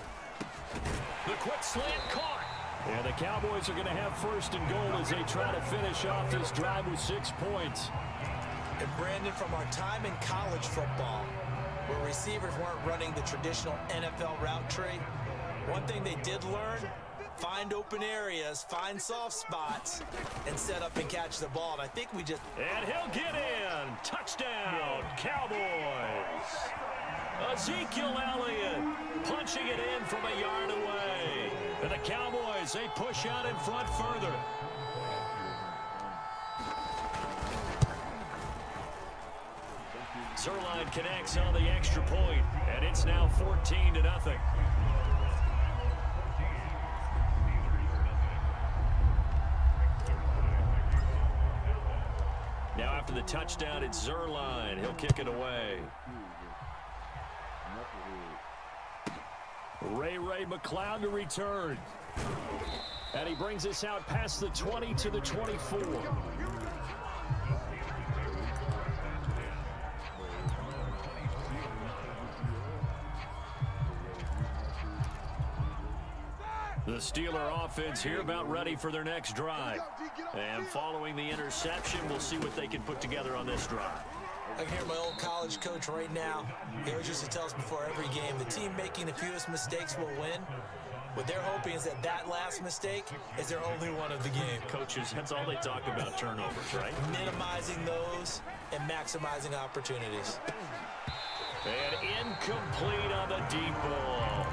The quick slant caught. And the Cowboys are going to have first and goal as they try to finish off this drive with 6 points. And Brandon, from our time in college football, where receivers weren't running the traditional NFL route tree, one thing they did learn, find open areas, find soft spots, and set up and catch the ball. And I think we just... And he'll get in. Touchdown, Cowboys. Ezekiel Elliott punching it in from a yard away. And the Cowboys, they push out in front further. Zerline connects on the extra point, and it's now 14-0. Now after the touchdown, it's Zerline. He'll kick it away. Ray McLeod to return. And he brings us out past the 20 to the 24. The Steeler offense here about ready for their next drive. And following the interception, we'll see what they can put together on this drive. I can hear my old college coach right now. He always used to tell us before every game, the team making the fewest mistakes will win. What they're hoping is that that last mistake is their only one of the game. Coaches, that's all they talk about, turnovers, right? Minimizing those and maximizing opportunities. And incomplete on the deep ball.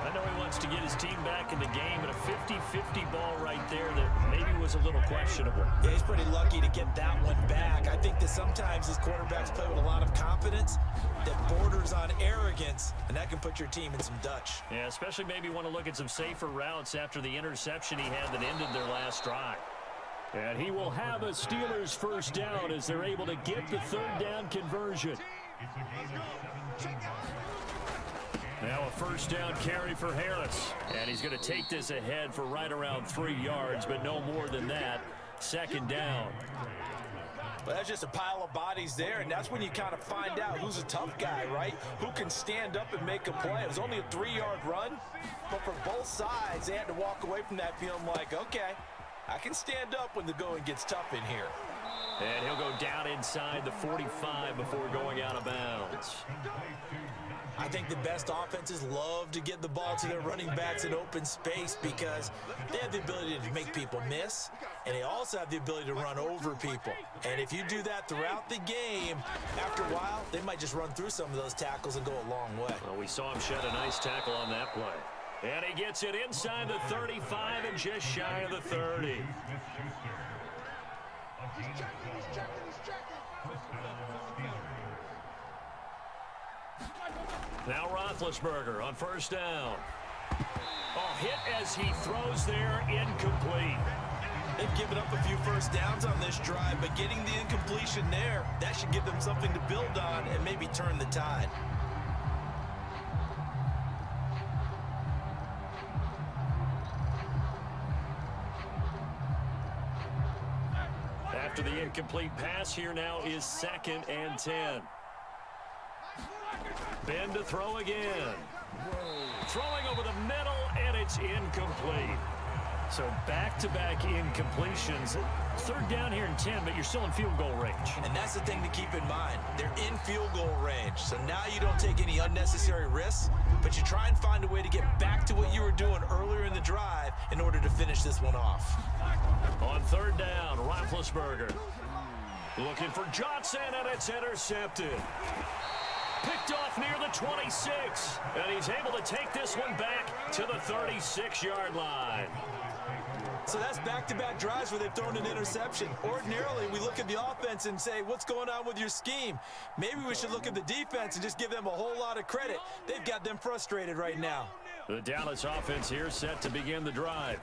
I know he wants to get his team back in the game, but a 50-50 ball right there that maybe was a little questionable. Yeah, he's pretty lucky to get that one back. I think that sometimes these quarterbacks play with a lot of confidence that borders on arrogance, and that can put your team in some Dutch. Yeah, especially maybe want to look at some safer routes after the interception he had that ended their last drive. And he will have a Steelers first down as they're able to get the third down conversion. Now a first down carry for Harris. And he's going to take this ahead for right around 3 yards, but no more than that. Second down. Well, that's just a pile of bodies there, and that's when you kind of find out who's a tough guy, right? Who can stand up and make a play. It was only a 3-yard run, but for both sides, they had to walk away from that feeling like, okay, I can stand up when the going gets tough in here. And he'll go down inside the 45 before going out of bounds. I think the best offenses love to get the ball to their running backs in open space because they have the ability to make people miss, and they also have the ability to run over people. And if you do that throughout the game, after a while, they might just run through some of those tackles and go a long way. Well, we saw him shed a nice tackle on that play. And he gets it inside the 35 and just shy of the 30. Now Roethlisberger on first down. Oh, hit as he throws there, incomplete. They've given up a few first downs on this drive, but getting the incompletion there, that should give them something to build on and maybe turn the tide. After the incomplete pass, here now is 2nd and 10. Ben to throw again. Throwing over the middle, and it's incomplete. So back-to-back incompletions. Third down here and 10, but you're still in field goal range. And that's the thing to keep in mind. They're in field goal range. So now you don't take any unnecessary risks, but you try and find a way to get back to what you were doing earlier in the drive in order to finish this one off. On third down, Roethlisberger looking for Johnson, and it's intercepted. Picked off near the 26, and he's able to take this one back to the 36-yard line. So that's back-to-back drives where they've thrown an interception. Ordinarily, we look at the offense and say, what's going on with your scheme? Maybe we should look at the defense and just give them a whole lot of credit. They've got them frustrated right now. The Dallas offense here set to begin the drive.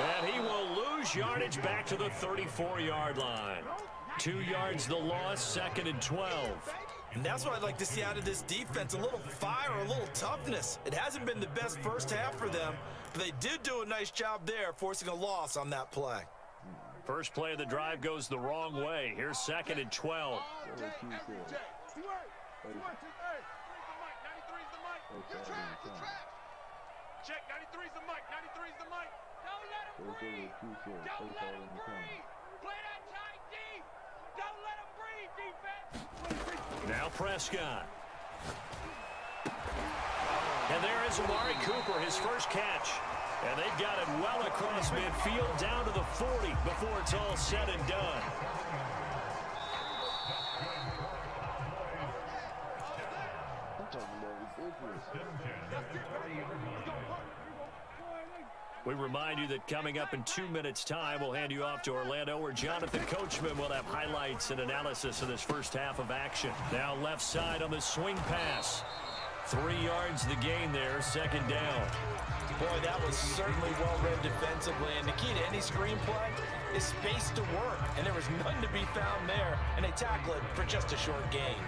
And he will lose yardage back to the 34-yard line. 2 yards the loss, 2nd and 12. And that's what I'd like to see out of this defense, a little fire, a little toughness. It hasn't been the best first half for them, but they did do a nice job there, forcing a loss on that play. First play of the drive goes the wrong way. Here's 2nd and 12. Check, 93's the mic, 93's the mic. Don't let him breathe. Don't let him breathe. Play that tight deep. Don't let him breathe, defense. Now Prescott. And there is Amari Cooper, his first catch. And they've got it well across midfield down to the 40 before it's all said and done. We remind you that coming up in 2 minutes' time, we'll hand you off to Orlando, where Jonathan Coachman will have highlights and analysis of this first half of action. Now left side on the swing pass. 3 yards the gain there, 2nd down. Boy, that was certainly well-read defensively, and the key to any screenplay is space to work, and there was none to be found there, and they tackle it for just a short gain.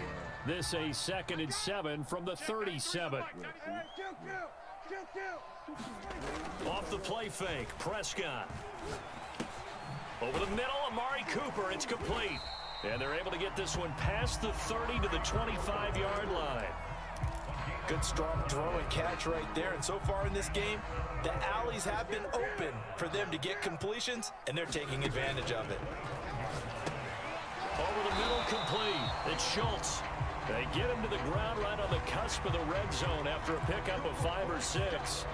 This a 2nd and 7 from the 37. Off the play fake, Prescott. Over the middle, Amari Cooper, it's complete. And they're able to get this one past the 30 to the 25-yard line. Good, strong throw and catch right there. And so far in this game, the alleys have been open for them to get completions, and they're taking advantage of it. Over the middle, complete. It's Schultz. They get him to the ground right on the cusp of the red zone after a pickup of 5 or 6.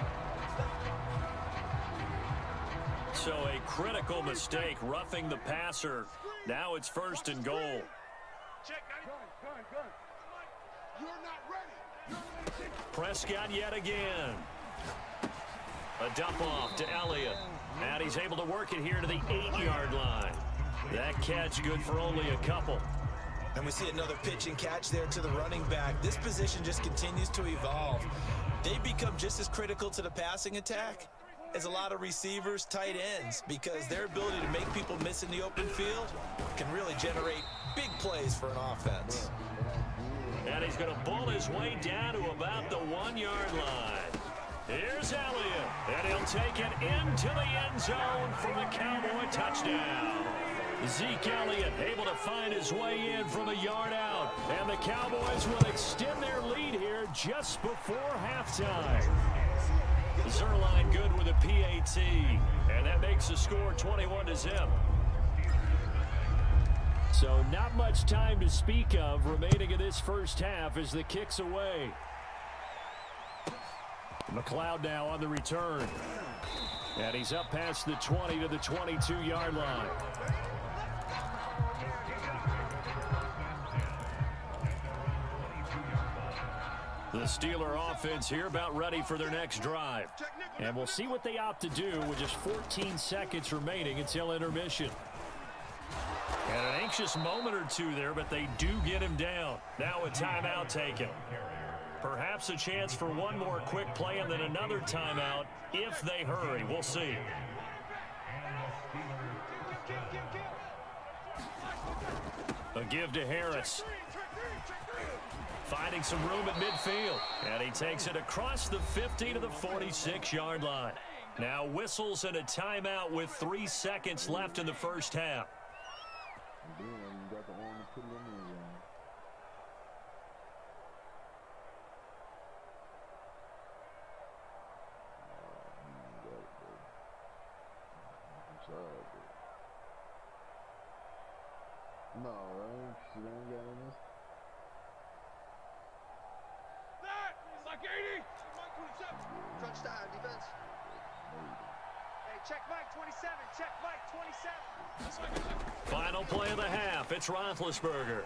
So a critical mistake, roughing the passer. Now it's 1st and goal. You're not ready. Prescott yet again. A dump off to Elliott. And he's able to work it here to the 8-yard line. That catch good for only a couple. And we see another pitch and catch there to the running back. This position just continues to evolve. They become just as critical to the passing attack as a lot of receivers, tight ends, because their ability to make people miss in the open field can really generate big plays for an offense. And he's going to bull his way down to about the 1-yard line. Here's Elliott, and he'll take it into the end zone for the Cowboy touchdown. Zeke Elliott able to find his way in from a yard out. And the Cowboys will extend their lead here just before halftime. Zerline good with a PAT. And that makes the score 21-0. So not much time to speak of remaining in this first half as the kick's away. McLeod now on the return. And he's up past the 20 to the 22-yard line. The Steeler offense here about ready for their next drive. And we'll see what they opt to do with just 14 seconds remaining until intermission. And an anxious moment or two there, but they do get him down. Now a timeout taken. Perhaps a chance for one more quick play and then another timeout if they hurry. We'll see. A give to Harris. Finding some room at midfield. And he takes it across the 50 to the 46-yard line. Now whistles and a timeout with 3 seconds left in the first half. No, right? She ain't got in this. Mike 80. Mike 27. Crunch time, defense. Hey, check Mike 27. Check Mike 27. Final play of the half. It's Roethlisberger.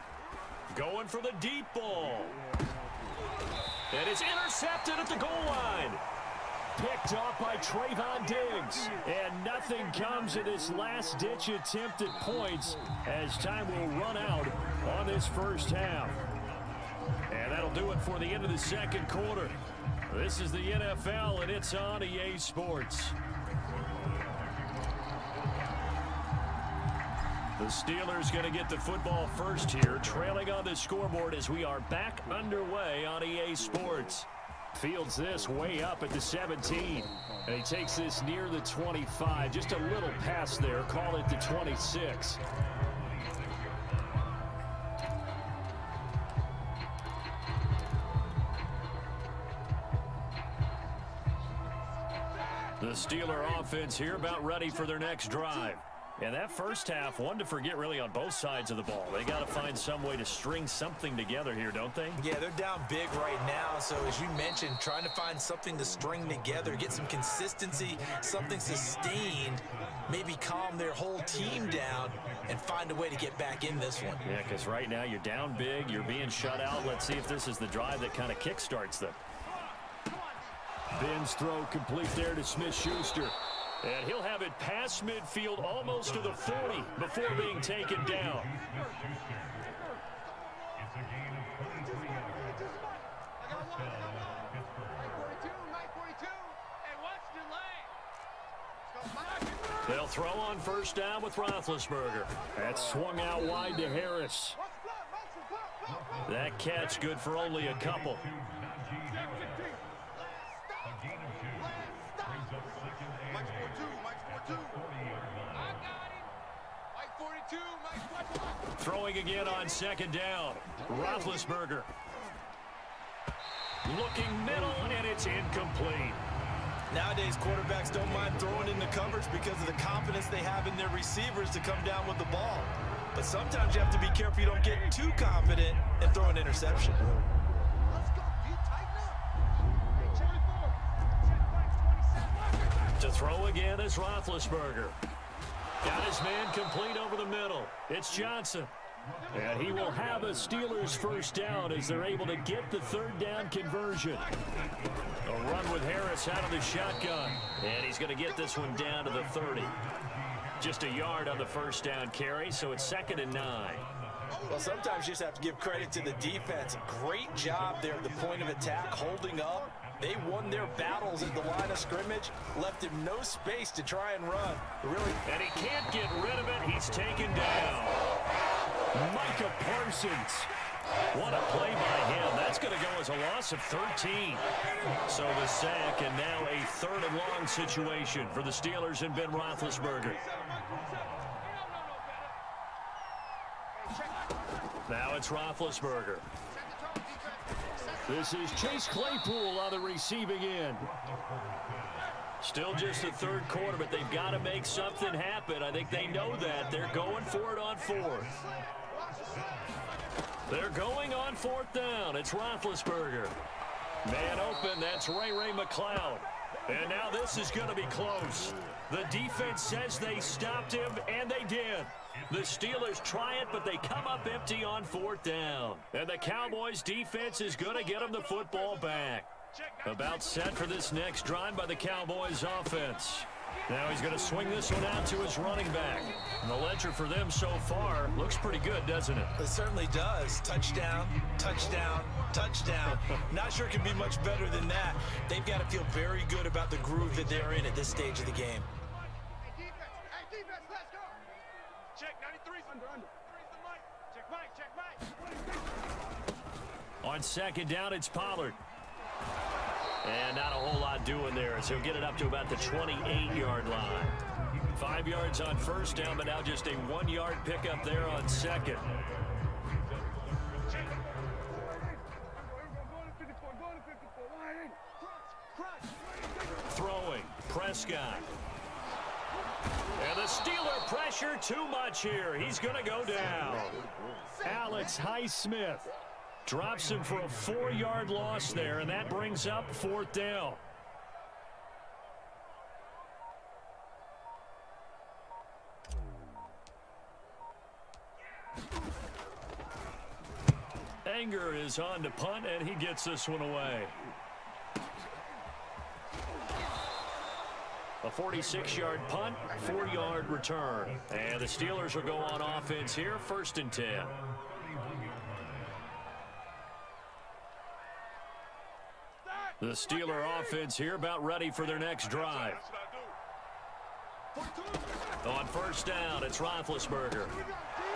Going for the deep ball. And it's intercepted at the goal line. Picked off by Trayvon Diggs. And nothing comes of this last-ditch attempt at points as time will run out on this first half. And that'll do it for the end of the second quarter. This is the NFL, and it's on EA Sports. The Steelers going to get the football first here, trailing on the scoreboard as we are back underway on EA Sports. Fields this way up at the 17. And he takes this near the 25. Just a little pass there. Call it the 26. The Steeler offense here about ready for their next drive. And that first half, one to forget really on both sides of the ball. They got to find some way to string something together here, don't they? Yeah, they're down big right now. So as you mentioned, trying to find something to string together, get some consistency, something sustained, maybe calm their whole team down and find a way to get back in this one. Yeah, because right now you're down big, you're being shut out. Let's see if this is the drive that kind of kickstarts them. Ben's throw complete there to Smith-Schuster. And he'll have it past midfield almost to the 40 before being taken down. They'll throw on first down with Roethlisberger. That's swung out wide to Harris. That catch good for only a couple. Throwing again on second down. Roethlisberger. Looking middle, and it's incomplete. Nowadays, quarterbacks don't mind throwing into coverage because of the confidence they have in their receivers to come down with the ball. But sometimes you have to be careful you don't get too confident and throw an interception. To throw again is Roethlisberger. Got his man complete over the middle. It's Johnson. And he will have a Steelers first down as they're able to get the third down conversion. A run with Harris out of the shotgun. And he's going to get this one down to the 30. Just a yard on the first down carry, so it's 2nd and 9. Well, sometimes you just have to give credit to the defense. Great job there at the point of attack, holding up. They won their battles at the line of scrimmage, left him no space to try and run. Really, and he can't get rid of it. He's taken down. Micah Parsons. What a play by him. That's going to go as a loss of 13. So the sack, and now a 3rd and long situation for the Steelers and Ben Roethlisberger. Now it's Roethlisberger. This is Chase Claypool on the receiving end. Still just the 3rd quarter, but they've got to make something happen. I think they know that. They're going for it on 4th. They're going on 4th down. It's Roethlisberger. Man open, that's Ray McCloud. And now this is going to be close. The defense says they stopped him, and they did. The Steelers try it, but they come up empty on 4th down. And the Cowboys' defense is going to get them the football back. About set for this next drive by the Cowboys' offense. Now he's going to swing this one out to his running back. And the ledger for them so far looks pretty good, doesn't it? It certainly does. Touchdown, touchdown, touchdown. Not sure it can be much better than that. They've got to feel very good about the groove that they're in at this stage of the game. Hey, defense, let's go. Check, 93's under. Check Mike, check Mike. On 2nd down, it's Pollard. And not a whole lot doing there, as he'll get it up to about the 28-yard line. 5 yards on 1st down, but now just a 1-yard pickup there on 2nd. Throwing, Prescott. And the Steeler pressure too much here. He's going to go down. Alex Highsmith drops him for a 4-yard loss there, and that brings up 4th down. Anger is on to punt, and he gets this one away. A 46-yard punt, 4-yard return. And the Steelers will go on offense here, 1st and 10. The Steeler offense here about ready for their next drive. On 1st down, it's Roethlisberger.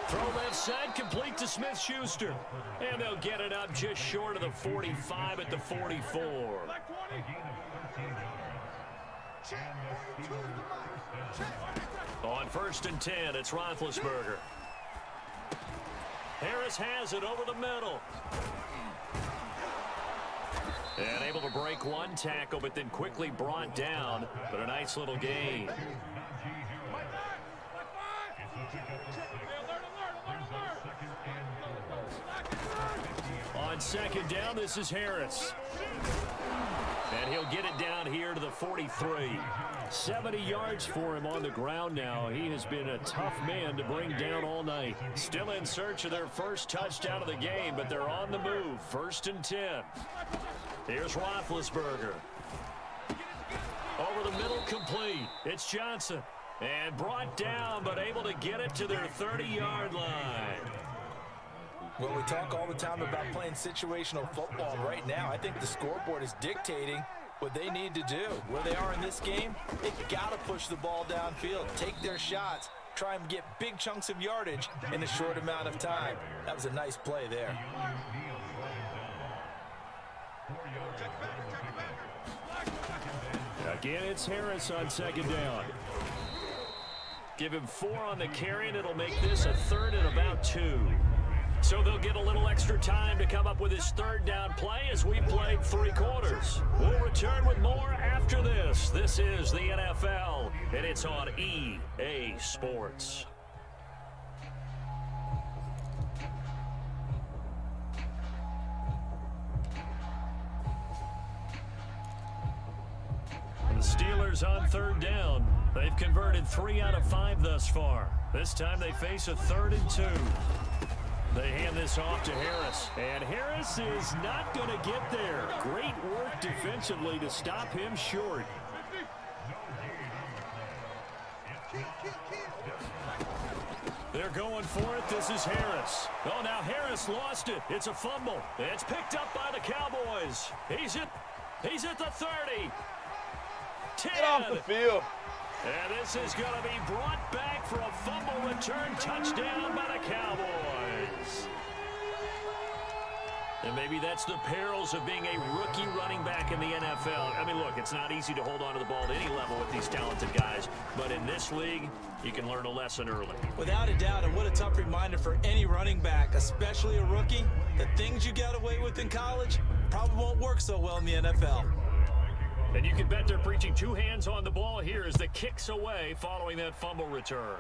Throw left side, complete to Smith-Schuster. And they'll get it up just short of the 45 at the 44. On 1st and 10, it's Roethlisberger. Harris has it over the middle. And able to break one tackle, but then quickly brought down. But a nice little gain. On 2nd down, this is Harris. And he'll get it down here to the 43. 70 yards for him on the ground now. He has been a tough man to bring down all night. Still in search of their first touchdown of the game, but they're on the move. 1st and 10. Here's Roethlisberger. Over the middle, complete. It's Johnson. And brought down, but able to get it to their 30-yard line. Well, we talk all the time about playing situational football. Right now, I think the scoreboard is dictating what they need to do. Where they are in this game, they've got to push the ball downfield, take their shots, try and get big chunks of yardage in a short amount of time. That was a nice play there. Again, it's Harris on 2nd down. Give him 4 on the carry, and it'll make this a 3rd and about 2. So they'll get a little extra time to come up with his third down play as we played 3 quarters. We'll return with more after this. This is the NFL, and it's on EA Sports. The Steelers on third down. They've converted 3 out of 5 thus far. This time they face a 3rd and 2. They hand this off to Harris. And Harris is not going to get there. Great work defensively to stop him short. They're going for it. This is Harris. Oh, now Harris lost it. It's a fumble. It's picked up by the Cowboys. He's at the 30. 10. Get off the field. And this is going to be brought back for a fumble return touchdown by the Cowboys. And maybe that's the perils of being a rookie running back in the NFL. I mean, look, it's not easy to hold on to the ball at any level with these talented guys. But in this league, you can learn a lesson early. Without a doubt, and what a tough reminder for any running back, especially a rookie. The things you got away with in college probably won't work so well in the NFL. And you can bet they're preaching 2 hands on the ball here as the kick's away following that fumble return.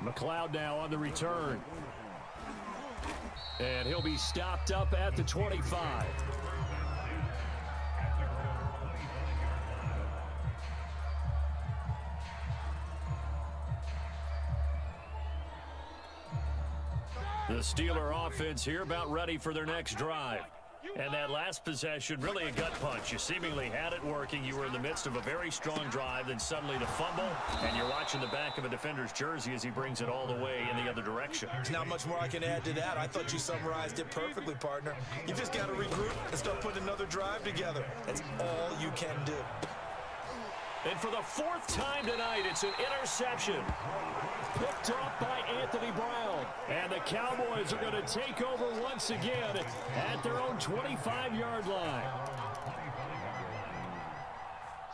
McLeod now on the return. And he'll be stopped up at the 25. The Steeler offense here about ready for their next drive. And that last possession, really a gut punch. You seemingly had it working. You were in the midst of a very strong drive, then suddenly the fumble, and you're watching the back of a defender's jersey as he brings it all the way in the other direction. There's not much more I can add to that. I thought you summarized it perfectly, partner. You just got to regroup and start putting another drive together. That's all you can do. And for the 4th time tonight, it's an interception. Picked off by Anthony Brown. And the Cowboys are going to take over once again at their own 25-yard line.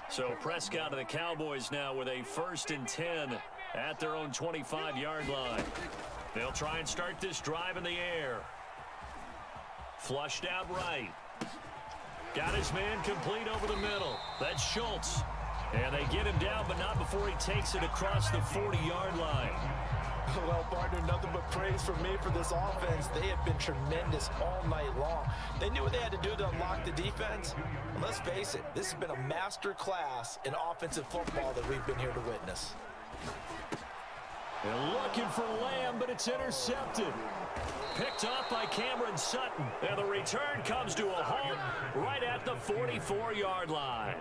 So Prescott and the Cowboys now with a 1st and 10 at their own 25-yard line. They'll try and start this drive in the air. Flushed out right. Got his man complete over the middle. That's Schultz. And they get him down, but not before he takes it across the 40-yard line. Well, partner, nothing but praise from me for this offense. They have been tremendous all night long. They knew what they had to do to unlock the defense. And let's face it, this has been a master class in offensive football that we've been here to witness. They're looking for Lamb, but it's intercepted. Picked off by Cameron Sutton. And the return comes to a halt right at the 44-yard line.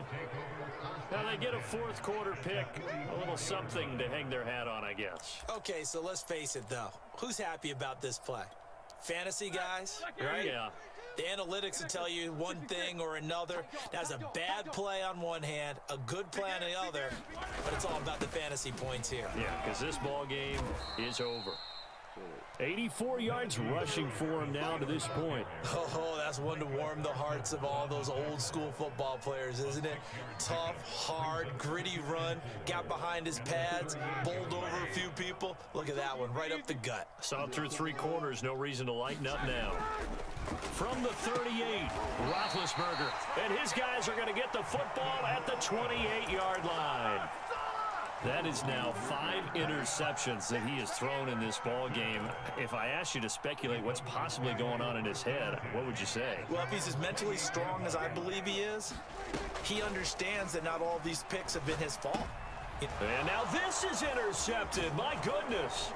Now they get a 4th quarter pick, a little something to hang their hat on, I guess. Okay, so let's face it, though. Who's happy about this play? Fantasy guys, right? Yeah. The analytics will tell you one thing or another. That's a bad play on one hand, a good play on the other, but it's all about the fantasy points here. Yeah, because this ball game is over. 84 yards rushing for him now to this point. Oh, that's one to warm the hearts of all those old school football players, isn't it? Tough, hard, gritty run, got behind his pads, bowled over a few people. Look at that one, right up the gut. Saw through 3 quarters, no reason to lighten up now. From the 38, Roethlisberger, and his guys are going to get the football at the 28-yard line. That is now 5 interceptions that he has thrown in this ball game. If I asked you to speculate what's possibly going on in his head, what would you say? Well, if he's as mentally strong as I believe he is, he understands that not all these picks have been his fault. And now this is intercepted. My goodness.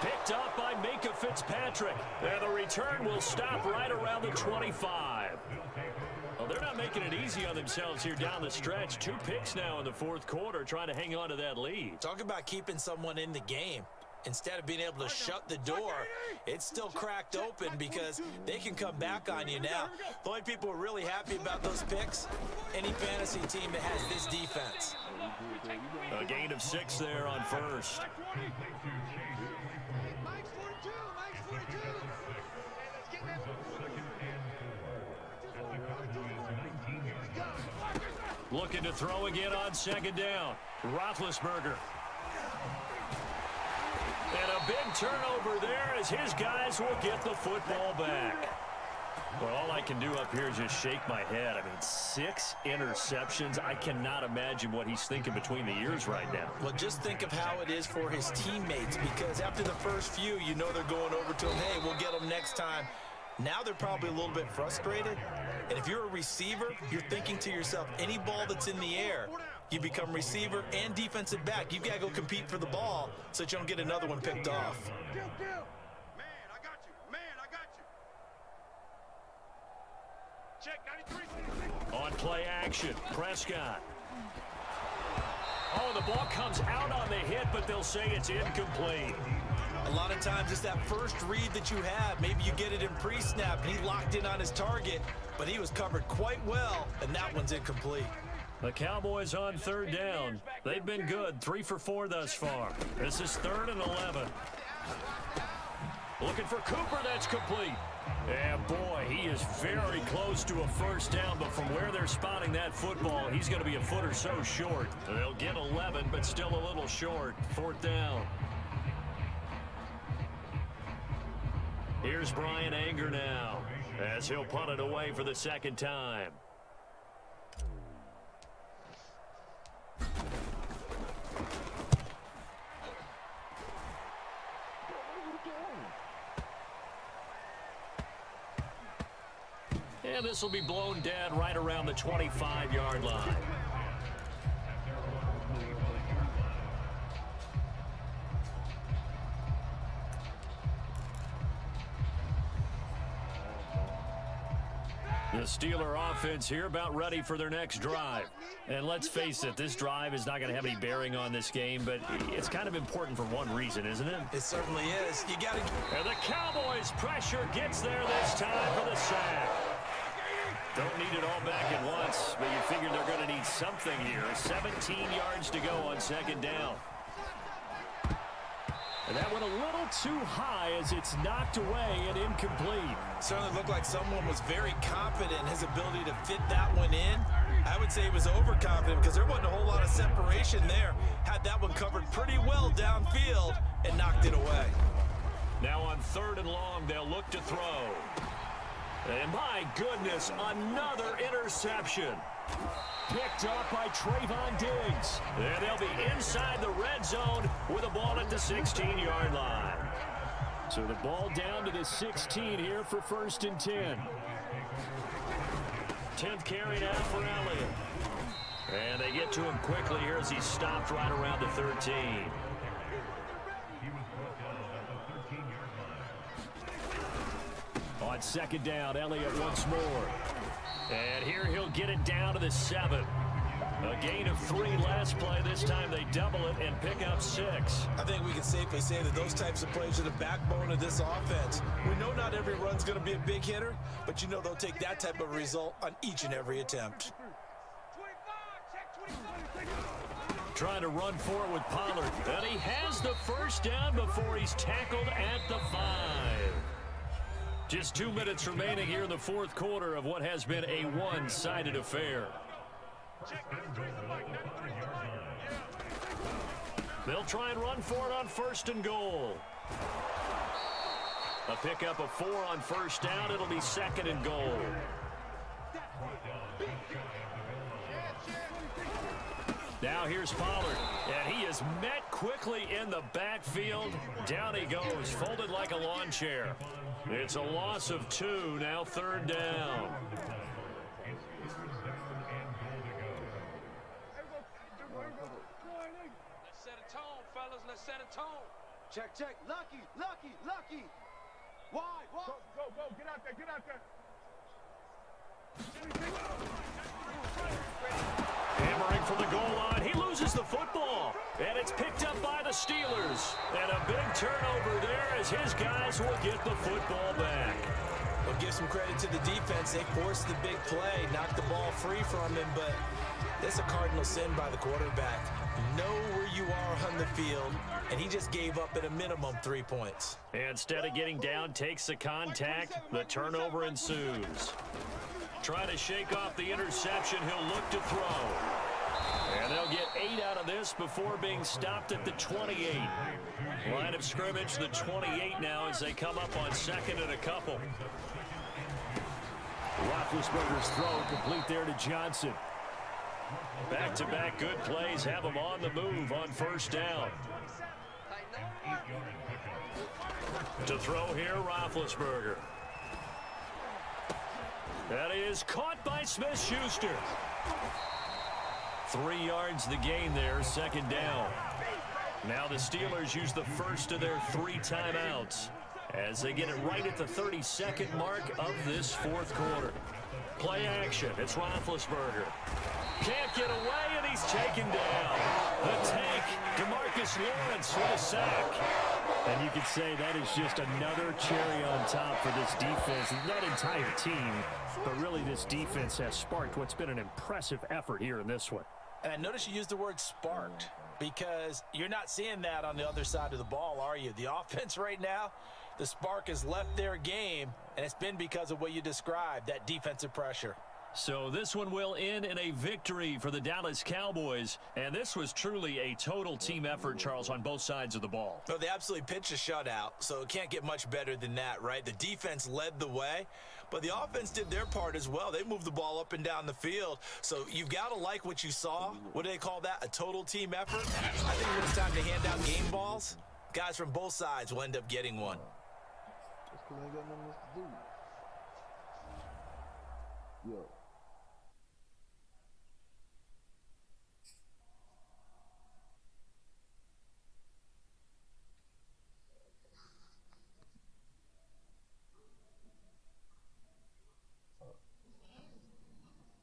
Picked up by Minka Fitzpatrick. And the return will stop right around the 25. Well, they're not making it easy on themselves here down the stretch. 2 picks now in the 4th quarter, trying to hang on to that lead. Talk about keeping someone in the game. Instead of being able to shut the door, it's still cracked open because they can come back on you now. The only people who are really happy about those picks, any fantasy team that has this defense. A gain of 6 there on 1st. Looking to throw again on 2nd down. Roethlisberger. And a big turnover there as his guys will get the football back. Well, all I can do up here is just shake my head. I mean, 6 interceptions. I cannot imagine what he's thinking between the ears right now. Well, just think of how it is for his teammates, because after the first few, you know they're going over to him, hey, we'll get them next time. Now they're probably a little bit frustrated. And if you're a receiver, you're thinking to yourself, any ball that's in the air, you become receiver and defensive back. You've got to go compete for the ball so that you don't get another one picked off. Man, I got you. Man, I got you. Check 93. On play action, Prescott. Oh, the ball comes out on the hit, but they'll say it's incomplete. A lot of times it's that first read that you have. Maybe you get it in pre-snap, and he locked in on his target, but he was covered quite well, and that one's incomplete. The Cowboys on 3rd down. They've been good, 3 for 4 thus far. This is 3rd and 11. Looking for Cooper, that's complete. And boy, he is very close to a first down, but from where they're spotting that football, he's going to be a foot or so short. They'll get 11, but still a little short. 4th down. Here's Brian Anger now, as he'll punt it away for the 2nd time. And this will be blown dead right around the 25-yard line. The Steeler offense here about ready for their next drive. And let's face it, this drive is not going to have any bearing on this game, but it's kind of important for one reason, isn't it? It certainly is. You got to. And the Cowboys' pressure gets there this time for the sack. Don't need it all back at once, but you figure they're going to need something here. 17 yards to go on 2nd down. And that went a little too high as it's knocked away and incomplete. Certainly looked like someone was very confident in his ability to fit that one in. I would say he was overconfident because there wasn't a whole lot of separation there. Had that one covered pretty well downfield and knocked it away. Now on 3rd and long, they'll look to throw. And my goodness, another interception. Picked up by Trayvon Diggs. And they'll be inside the red zone with a ball at the 16-yard line. So the ball down to the 16 here for 1st and 10. 10th carry now for Elliott. And they get to him quickly here as he's stopped right around the 13. On 2nd down, Elliott once more. And here he'll get it down to the 7. A gain of 3 last play. This time they double it and pick up 6. I think we can safely say that those types of plays are the backbone of this offense. We know not every run's going to be a big hitter, but you know they'll take that type of result on each and every attempt. Trying to run for it with Pollard. And he has the first down before he's tackled at the 5. Just 2 minutes remaining here in the 4th quarter of what has been a one-sided affair. They'll try and run for it on 1st and goal. A pickup of 4 on 1st down. It'll be 2nd and goal. Now here's Pollard, and he is met quickly in the backfield. Down he goes, folded like a lawn chair. It's a loss of 2, now 3rd down. Let's set a tone, fellas. Let's set a tone. Check, check. Lucky. Wide. Go. Get out there. Hammering from the goal line. He loses the football. And it's picked up by the Steelers. And a big turnover there as his guys will get the football back. We'll give some credit to the defense. They forced the big play, knocked the ball free from him, but that's a cardinal sin by the quarterback. Know where you are on the field, and he just gave up at a minimum 3 points. Instead of getting down, takes the contact. The turnover ensues. Trying to shake off the interception, he'll look to throw. And they'll get 8 out of this before being stopped at the 28. Line of scrimmage, the 28 now as they come up on 2nd and a couple. Roethlisberger's throw complete there to Johnson. Back-to-back good plays have him on the move on 1st down. To throw here, Roethlisberger. That is caught by Smith-Schuster. 3 yards the gain there, 2nd down. Now the Steelers use the first of their 3 timeouts as they get it right at the 32nd mark of this 4th quarter. Play action. It's Roethlisberger. Can't get away, and he's taken down. The tank, DeMarcus Lawrence with a sack. And you could say that is just another cherry on top for this defense. That entire team, but really this defense has sparked what's been an impressive effort here in this one. And notice you used the word sparked because you're not seeing that on the other side of the ball, are you? The offense right now, the spark has left their game, and it's been because of what you described, that defensive pressure. So this one will end in a victory for the Dallas Cowboys. And this was truly a total team effort, Charles, on both sides of the ball. Well, they absolutely pitched a shutout, so it can't get much better than that, right? The defense led the way, but the offense did their part as well. They moved the ball up and down the field. So you've got to like what you saw. What do they call that? A total team effort? I think when it's time to hand out game balls, guys from both sides will end up getting one. Just because I ain't got nothing else to do. Yo.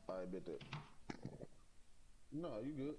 I bet that. No, you good.